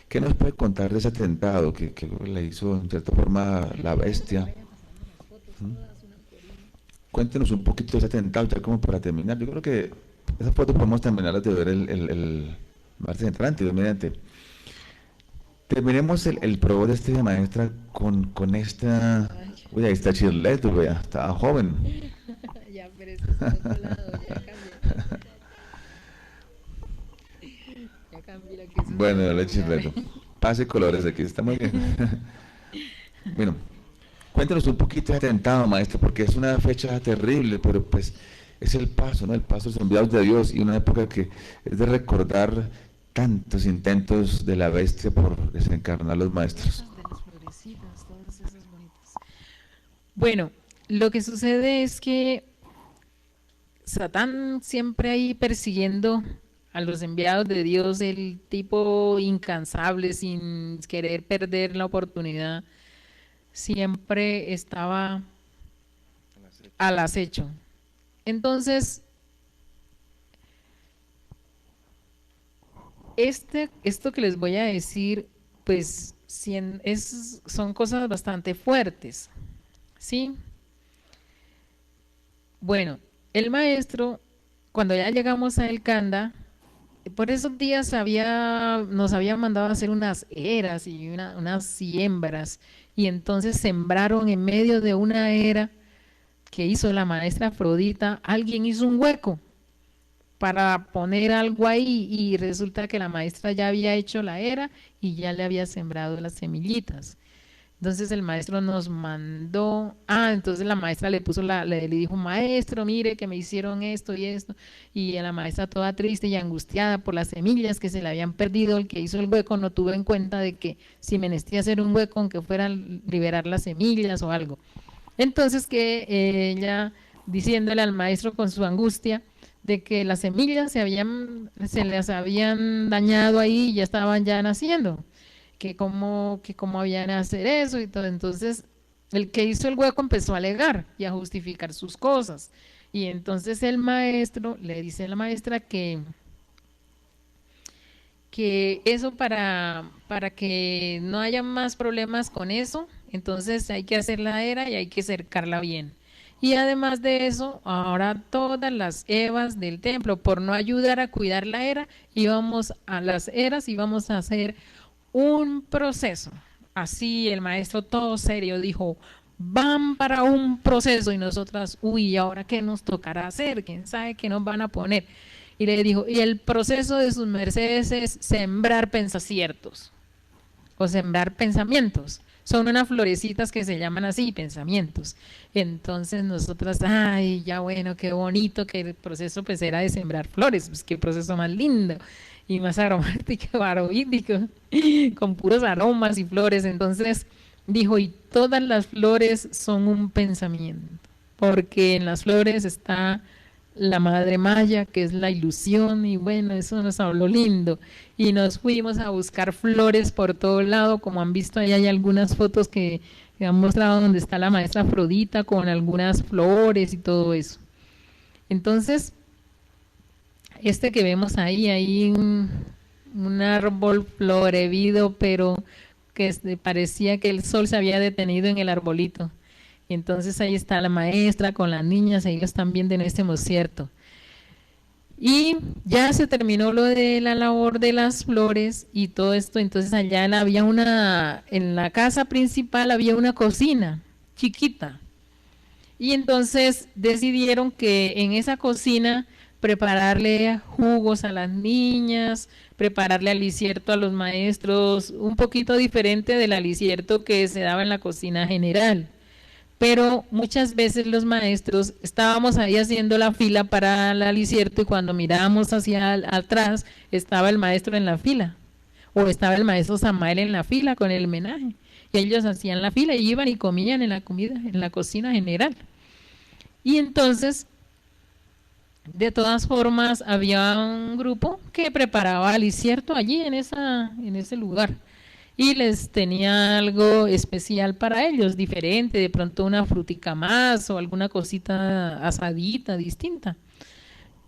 ¿Qué nos puede contar de ese atentado que le hizo en cierta forma la bestia? Cuéntenos un poquito de ese atentado, ya como para terminar. Yo creo que esas fotos podemos terminarlas de ver el martes entrante, mediante. Terminemos el probó de este maestra con esta. Uy, ahí está Chirletu, vea, estaba joven. Ya, pero este es otro lado, ya cambié lo que es. Bueno, la Chirletu. Pase colores aquí, está muy bien. Bueno, cuéntanos un poquito de atentado, maestro, porque es una fecha terrible, pero pues es el paso, ¿no? El paso de los enviados de Dios, y una época que es de recordar tantos intentos de la bestia por desencarnar los maestros. Bueno, lo que sucede es que Satán siempre ahí persiguiendo a los enviados de Dios, el tipo incansable, sin querer perder la oportunidad, siempre estaba al acecho. Entonces, esto que les voy a decir, pues son cosas bastante fuertes, ¿sí? Bueno, el maestro, cuando ya llegamos a El Canda, por esos días nos había mandado a hacer unas eras y unas siembras, y entonces sembraron en medio de una era que hizo la maestra Afrodita. Alguien hizo un hueco para poner algo ahí, y resulta que la maestra ya había hecho la era y ya le había sembrado las semillitas. Entonces el maestro nos mandó, entonces la maestra le dijo, maestro, mire que me hicieron esto y esto, y a la maestra toda triste y angustiada por las semillas que se le habían perdido. El que hizo el hueco no tuvo en cuenta de que si menestía hacer un hueco, aunque fuera liberar las semillas o algo. Entonces que ella, diciéndole al maestro con su angustia de que las semillas se les habían dañado ahí y ya estaban ya naciendo, que cómo habían de hacer eso y todo. Entonces el que hizo el hueco empezó a alegar y a justificar sus cosas, y entonces el maestro le dice a la maestra que eso, para que no haya más problemas con eso, entonces hay que hacer la era y hay que cercarla bien. Y además de eso, ahora todas las evas del templo, por no ayudar a cuidar la era, íbamos a las eras y vamos a hacer un proceso. Así el maestro todo serio dijo, van para un proceso, y nosotras, uy, ¿ahora qué nos tocará hacer? ¿Quién sabe qué nos van a poner? Y le dijo, y el proceso de sus mercedes es sembrar pensaciertos o sembrar pensamientos. Son unas florecitas que se llaman así, pensamientos. Entonces nosotras, ay, ya bueno, qué bonito, que el proceso pues era de sembrar flores, pues qué proceso más lindo. y más aromático, aromático, con puros aromas y flores. Entonces dijo, y todas las flores son un pensamiento, porque en las flores está la madre Maya, que es la ilusión, y bueno, eso nos habló lindo. Y nos fuimos a buscar flores por todo lado, como han visto, ahí hay algunas fotos que han mostrado donde está la maestra Afrodita con algunas flores y todo eso. Entonces, este que vemos ahí, un árbol florevido, pero que parecía que el sol se había detenido en el arbolito. Y entonces ahí está la maestra con las niñas, ahí lo están viendo en este concierto. Y ya se terminó lo de la labor de las flores y todo esto. Entonces allá había en la casa principal había una cocina chiquita. Y entonces decidieron que en esa cocina prepararle jugos a las niñas, prepararle alicierto a los maestros, un poquito diferente del alicierto que se daba en la cocina general. Pero muchas veces los maestros estábamos ahí haciendo la fila para el alicierto y cuando mirábamos hacia atrás estaba el maestro en la fila o estaba el maestro Samael en la fila con el homenaje y ellos hacían la fila y iban y comían en la comida, en la cocina general. Y entonces, de todas formas, había un grupo que preparaba alicierto allí en ese lugar. Y les tenía algo especial para ellos, diferente, de pronto una frutica más o alguna cosita asadita, distinta.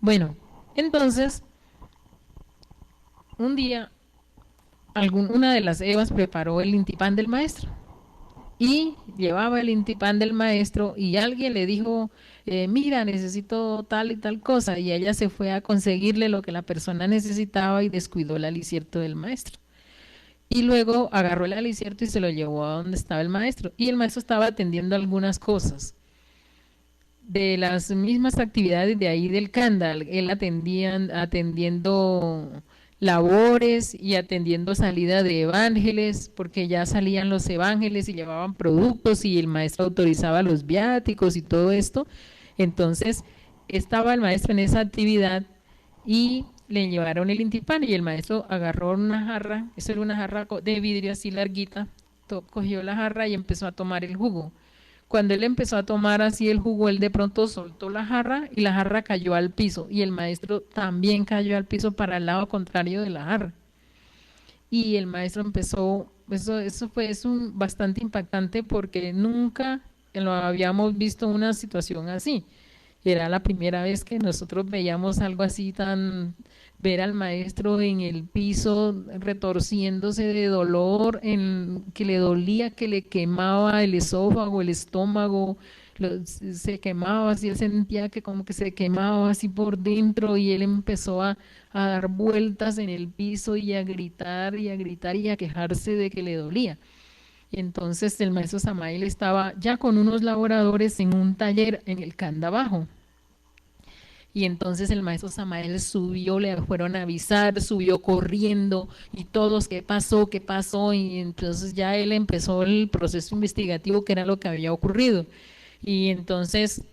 Bueno, entonces, un día, una de las Evas preparó el intipán del maestro y llevaba el intipán del maestro y alguien le dijo, mira, necesito tal y tal cosa, y ella se fue a conseguirle lo que la persona necesitaba y descuidó el alicierto del maestro. Y luego agarró el alicierto y se lo llevó a donde estaba el maestro. Y el maestro estaba atendiendo algunas cosas. De las mismas actividades de ahí del Candal, él atendiendo labores y atendiendo salida de evangeles, porque ya salían los evangeles y llevaban productos y el maestro autorizaba los viáticos y todo esto. Entonces, estaba el maestro en esa actividad y le llevaron el intipán y el maestro agarró una jarra, eso era una jarra de vidrio así larguita, cogió la jarra y empezó a tomar el jugo. Cuando él empezó a tomar así el jugo, él de pronto soltó la jarra y la jarra cayó al piso y el maestro también cayó al piso para el lado contrario de la jarra. Y el maestro empezó, eso fue bastante impactante porque nunca lo habíamos visto una situación así. Era la primera vez que nosotros veíamos algo así ver al maestro en el piso retorciéndose de dolor, que le dolía, que le quemaba el esófago, el estómago, se quemaba así, él sentía que como que se quemaba así por dentro y él empezó a dar vueltas en el piso y a gritar y a quejarse de que le dolía. Y entonces el maestro Samael estaba ya con unos laboradores en un taller en el Canda Bajo. Y entonces el maestro Samael subió, le fueron a avisar, subió corriendo y todos, ¿qué pasó? ¿Qué pasó? Y entonces ya él empezó el proceso investigativo, que era lo que había ocurrido. Y entonces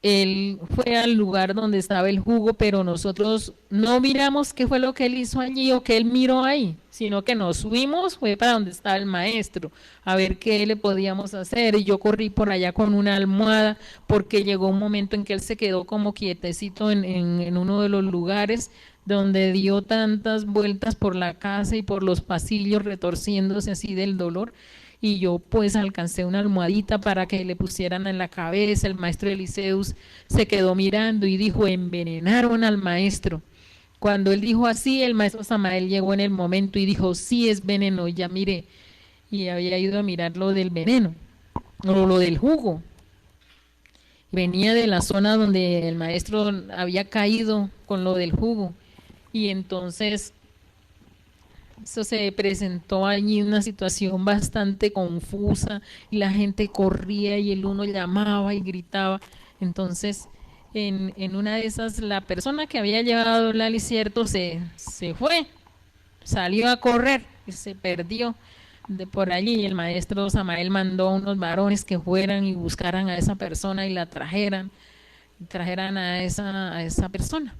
él fue al lugar donde estaba el jugo, pero nosotros no miramos qué fue lo que él hizo allí o qué él miró ahí, sino que nos subimos, fue para donde estaba el maestro, a ver qué le podíamos hacer. Y yo corrí por allá con una almohada, porque llegó un momento en que él se quedó como quietecito en uno de los lugares donde dio tantas vueltas por la casa y por los pasillos, retorciéndose así del dolor. Y yo pues alcancé una almohadita para que le pusieran en la cabeza. El maestro Eliseus se quedó mirando y dijo, envenenaron al maestro. Cuando él dijo así, el maestro Samael llegó en el momento y dijo, sí, es veneno, ya mire. Y había ido a mirar lo del veneno, o lo del jugo. Venía de la zona donde el maestro había caído con lo del jugo. Y entonces eso se presentó allí una situación bastante confusa y la gente corría y el uno llamaba y gritaba. Entonces, en una de esas, la persona que había llevado el alicierto se fue, salió a correr y se perdió de por allí. Y el maestro Samael mandó a unos varones que fueran y buscaran a esa persona y la trajeran a esa persona.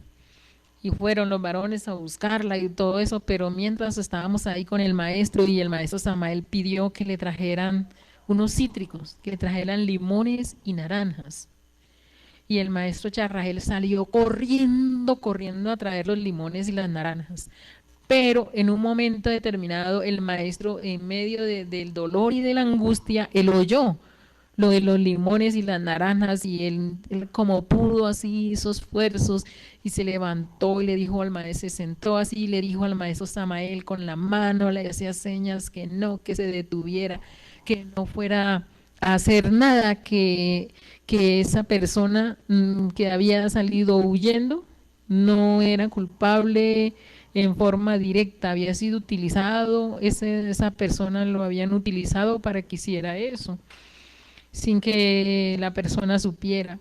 y fueron los varones a buscarla y todo eso, pero mientras estábamos ahí con el maestro y el maestro Samael pidió que le trajeran unos cítricos, que le trajeran limones y naranjas. Y el maestro Charragel salió corriendo a traer los limones y las naranjas. Pero en un momento determinado el maestro, en medio del dolor y de la angustia, él oyó lo de los limones y las naranjas y él como pudo así hizo esfuerzos y se levantó y le dijo al maestro, se sentó así y le dijo al maestro Samael con la mano, le hacía señas que no, que se detuviera, que no fuera a hacer nada, que esa persona que había salido huyendo no era culpable en forma directa, había sido utilizado, esa persona lo habían utilizado para que hiciera eso, sin que la persona supiera.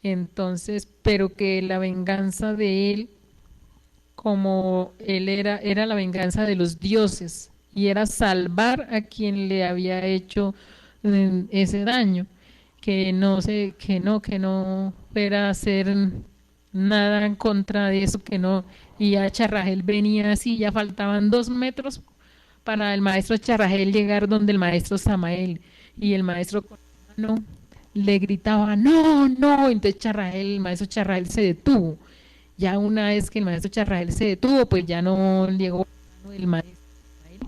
Entonces, pero que la venganza de él, como él era la venganza de los dioses, y era salvar a quien le había hecho ese daño, que no fuera a hacer nada en contra de eso, que no. Y ya Charragel venía así, ya faltaban 2 metros para el maestro Charragel llegar donde el maestro Samael, y el maestro con la mano le gritaba no, entonces el maestro Charragel se detuvo. Ya una vez que el maestro Charragel se detuvo, pues ya no llegó a la mano del maestro Samael,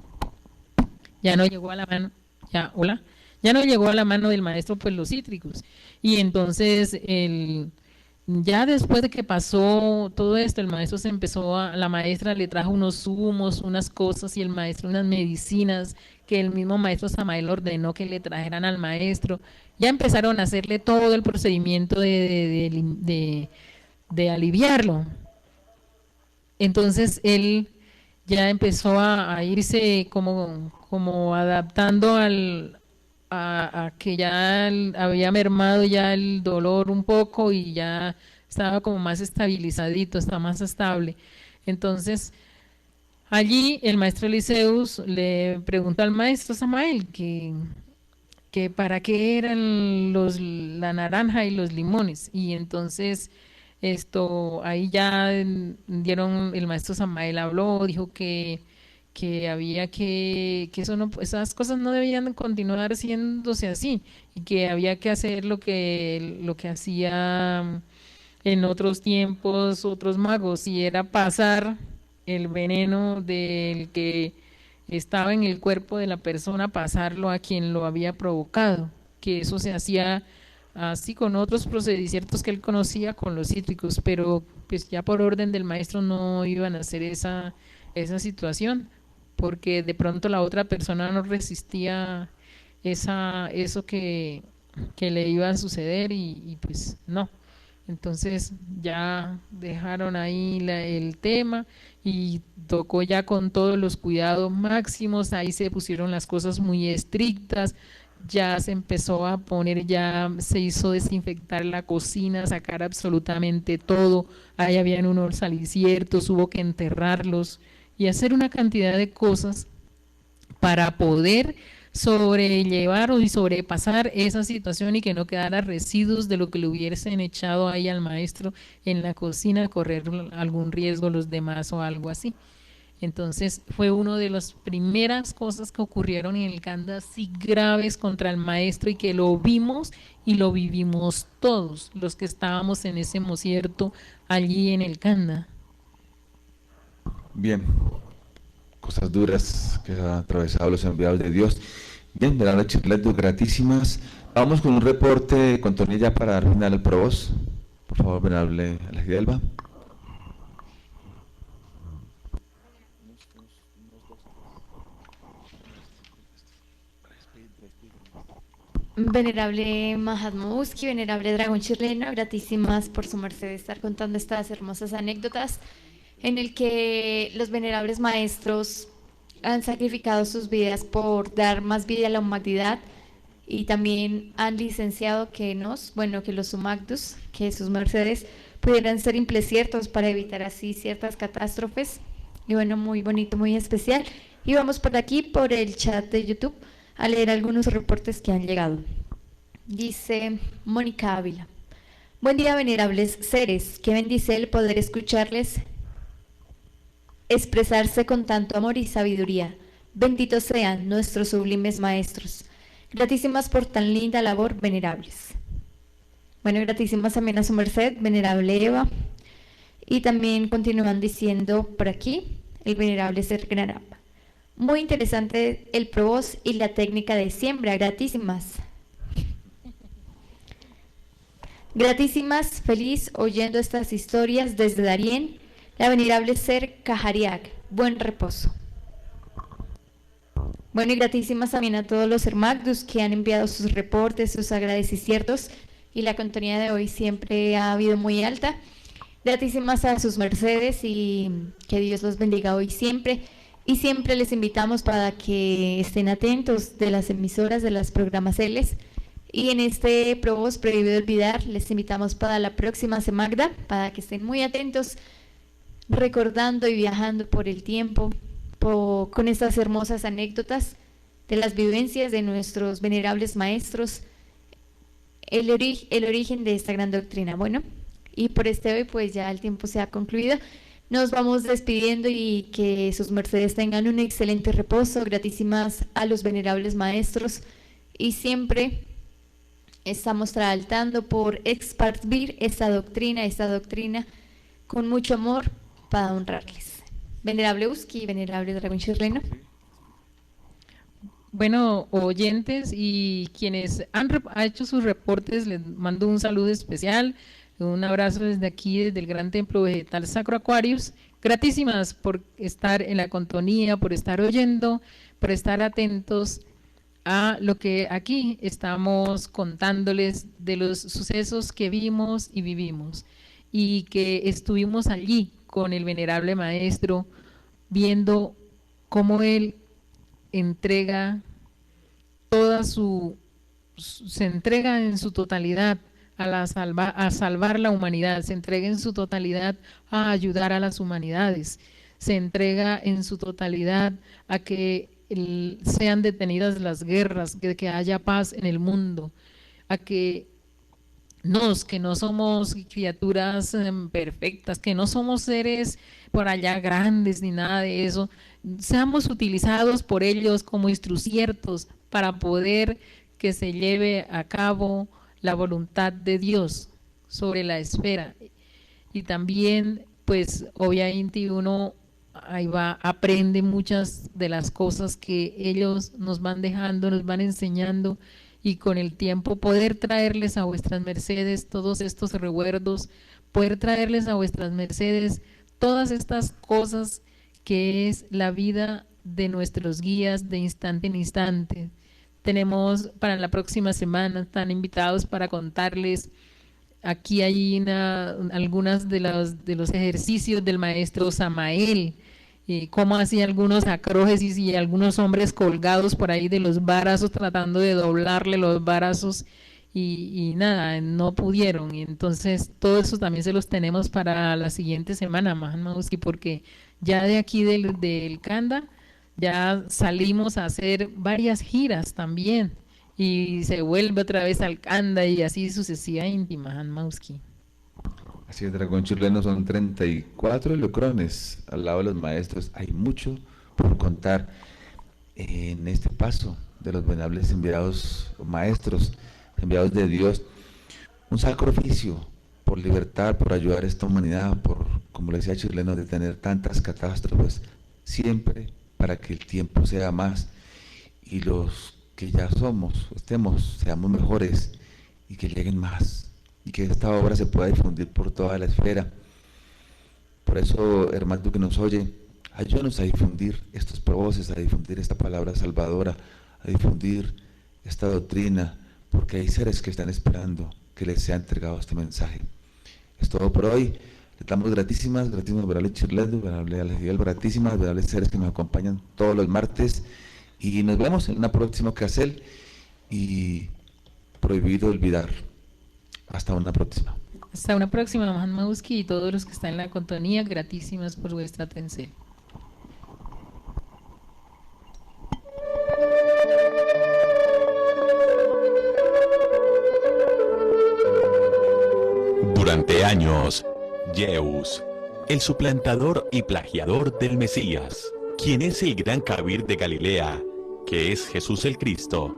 ya no llegó a la mano, ya no llegó a la mano del maestro pues los cítricos. Y entonces ya después de que pasó todo esto, el maestro la maestra le trajo unos zumos, unas cosas, y el maestro unas medicinas que el mismo maestro Samael ordenó que le trajeran al maestro. Ya empezaron a hacerle todo el procedimiento de aliviarlo. Entonces él ya empezó a irse como adaptando a que ya había mermado ya el dolor un poco y ya estaba como más estabilizadito, está más estable. Entonces, allí el maestro Eliseus le preguntó al maestro Samael que para qué eran la naranja y los limones. Y entonces ahí ya el maestro Samael habló, dijo que había que eso no, esas cosas no debían continuar haciéndose así, y que había que hacer lo que hacía en otros tiempos otros magos, y era pasar el veneno del que estaba en el cuerpo de la persona, pasarlo a quien lo había provocado, que eso se hacía así con otros procedimientos que él conocía con los cítricos, pero pues ya por orden del maestro no iban a hacer esa situación, porque de pronto la otra persona no resistía eso que le iba a suceder y pues no. Entonces ya dejaron ahí el tema y tocó ya con todos los cuidados máximos, ahí se pusieron las cosas muy estrictas, ya se empezó a poner, ya se hizo desinfectar la cocina, sacar absolutamente todo, ahí habían unos saliciertos, hubo que enterrarlos y hacer una cantidad de cosas para poder sobrellevar y sobrepasar esa situación y que no quedara residuos de lo que le hubiesen echado ahí al maestro en la cocina, correr algún riesgo los demás o algo así. Entonces fue una de las primeras cosas que ocurrieron en el Kanda así graves contra el maestro, y que lo vimos y lo vivimos todos los que estábamos en ese mosierto allí en el Kanda. Bien, cosas duras que han atravesado los enviados de Dios. Bien, venerable Chirletu, gratísimas. Vamos con un reporte con Tonilla para dar final al Provoz. Por favor, venerable Alajidelba. Venerable Mahatma Buzki, venerable Dragón Chileno, gratísimas por su merced estar contando estas hermosas anécdotas en el que los venerables maestros han sacrificado sus vidas por dar más vida a la humanidad, y también han licenciado que los sumagdus, que sus mercedes pudieran ser implaciertos para evitar así ciertas catástrofes. Y bueno, muy bonito, muy especial. Y vamos por aquí, por el chat de YouTube, a leer algunos reportes que han llegado. Dice Mónica Ávila: buen día, venerables seres, que bendice el poder escucharles expresarse con tanto amor y sabiduría. Benditos sean nuestros sublimes maestros. Gratísimas por tan linda labor, venerables. Bueno, gratísimas también a su merced, venerable Eva. Y también continúan diciendo por aquí, el venerable Ser Granapa. Muy interesante el probos y la técnica de siembra, gratísimas. Gratísimas, feliz oyendo estas historias desde Darién, la venerable Ser Cajariac, buen reposo. Bueno, y gratísimas también a todos los hermagdus que han enviado sus reportes, sus agradecimientos, y la contabilidad de hoy siempre ha habido muy alta. Gratísimas a sus mercedes y que Dios los bendiga hoy siempre. Y siempre les invitamos para que estén atentos de las emisoras, de las programaciones. Y en este Probos Prohibido Olvidar, les invitamos para la próxima semana, para que estén muy atentos, recordando y viajando por el tiempo, con estas hermosas anécdotas de las vivencias de nuestros venerables maestros, el origen de esta gran doctrina. Bueno, y por este hoy pues ya el tiempo se ha concluido. Nos vamos despidiendo y que sus mercedes tengan un excelente reposo. Gratísimas a los venerables maestros y siempre estamos tratando por expartir esta doctrina con mucho amor para honrarles. Venerable Uski y venerable Dragón Chirleno. Bueno, oyentes y quienes han hecho sus reportes, les mando un saludo especial, un abrazo desde aquí, desde el Gran Templo Vegetal Sacro Aquarius. Gratísimas por estar en la contonía, por estar oyendo, por estar atentos a lo que aquí estamos contándoles de los sucesos que vimos y vivimos, y que estuvimos allí con el venerable maestro, viendo cómo él entrega se entrega en su totalidad a salvar la humanidad, se entrega en su totalidad a ayudar a las humanidades, se entrega en su totalidad a que sean detenidas las guerras, que haya paz en el mundo, a que no somos criaturas perfectas, que no somos seres por allá grandes ni nada de eso, seamos utilizados por ellos como instruciertos para poder que se lleve a cabo la voluntad de Dios sobre la esfera. Y también pues obviamente uno ahí aprende muchas de las cosas que ellos nos van dejando, nos van enseñando, y con el tiempo poder traerles a vuestras mercedes todos estos recuerdos, poder traerles a vuestras mercedes todas estas cosas que es la vida de nuestros guías de instante en instante. Tenemos para la próxima semana, están invitados para contarles, aquí hay algunas de los ejercicios del maestro Samael, cómo hacía algunos acrógesis y algunos hombres colgados por ahí de los brazos tratando de doblarle los brazos y nada, no pudieron. Y entonces todo eso también se los tenemos para la siguiente semana, Mahanmauski, porque ya de aquí del Kanda ya salimos a hacer varias giras también y se vuelve otra vez al Kanda y así sucesivamente, Mahanmauski. Así es, Dragón Chirleno, son 34 lucrones al lado de los maestros. Hay mucho por contar en este paso de los venerables enviados maestros, enviados de Dios. Un sacrificio por libertad, por ayudar a esta humanidad, por, como le decía Chirleno, de tener tantas catástrofes, siempre para que el tiempo sea más y los que ya seamos mejores y que lleguen más. Y que esta obra se pueda difundir por toda la esfera. Por eso, hermano que nos oye, ayúdanos a difundir estos provoces, a difundir esta palabra salvadora, a difundir esta doctrina, porque hay seres que están esperando que les sea entregado este mensaje. Es todo por hoy. Les damos gratísimas, venerable Chirleno, venerable Alejiel, gratísimas, venerables seres que nos acompañan todos los martes. Y nos vemos en una próxima ocasión y prohibido olvidar. Hasta una próxima. Hasta una próxima, Mahanmauski, y todos los que están en la contonía, gratísimas por vuestra atención. Durante años, Zeus, el suplantador y plagiador del Mesías, quien es el gran Kabir de Galilea, que es Jesús el Cristo.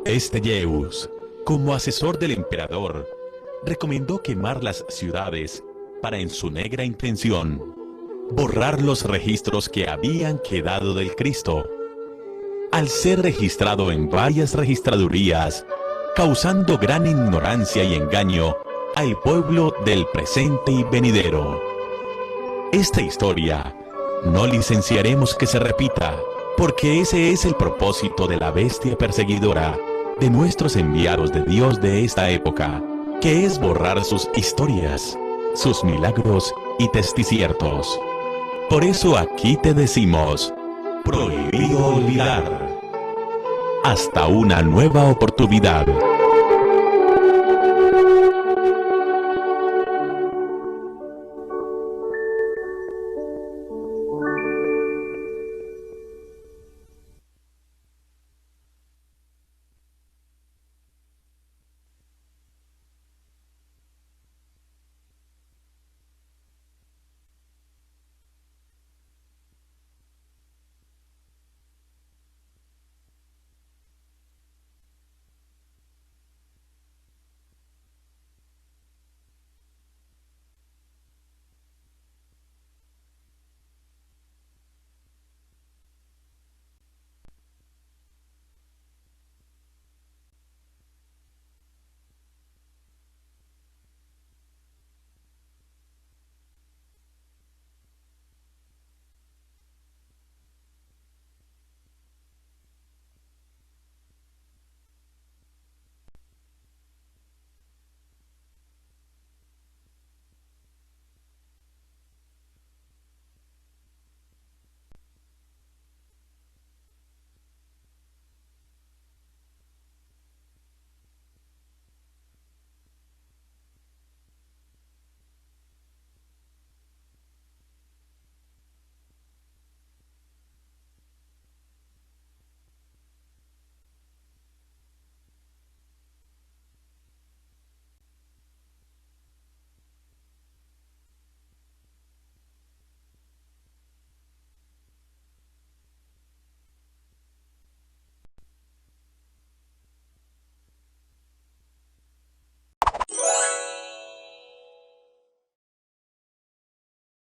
Este Zeus, como asesor del emperador, recomendó quemar las ciudades para, en su negra intención, borrar los registros que habían quedado del Cristo, al ser registrado en varias registradurías, causando gran ignorancia y engaño al pueblo del presente y venidero. Esta historia no licenciaremos que se repita, porque ese es el propósito de la bestia perseguidora de nuestros enviados de Dios de esta época, que es borrar sus historias, sus milagros y testiciertos. Por eso aquí te decimos, prohibido olvidar. Hasta una nueva oportunidad.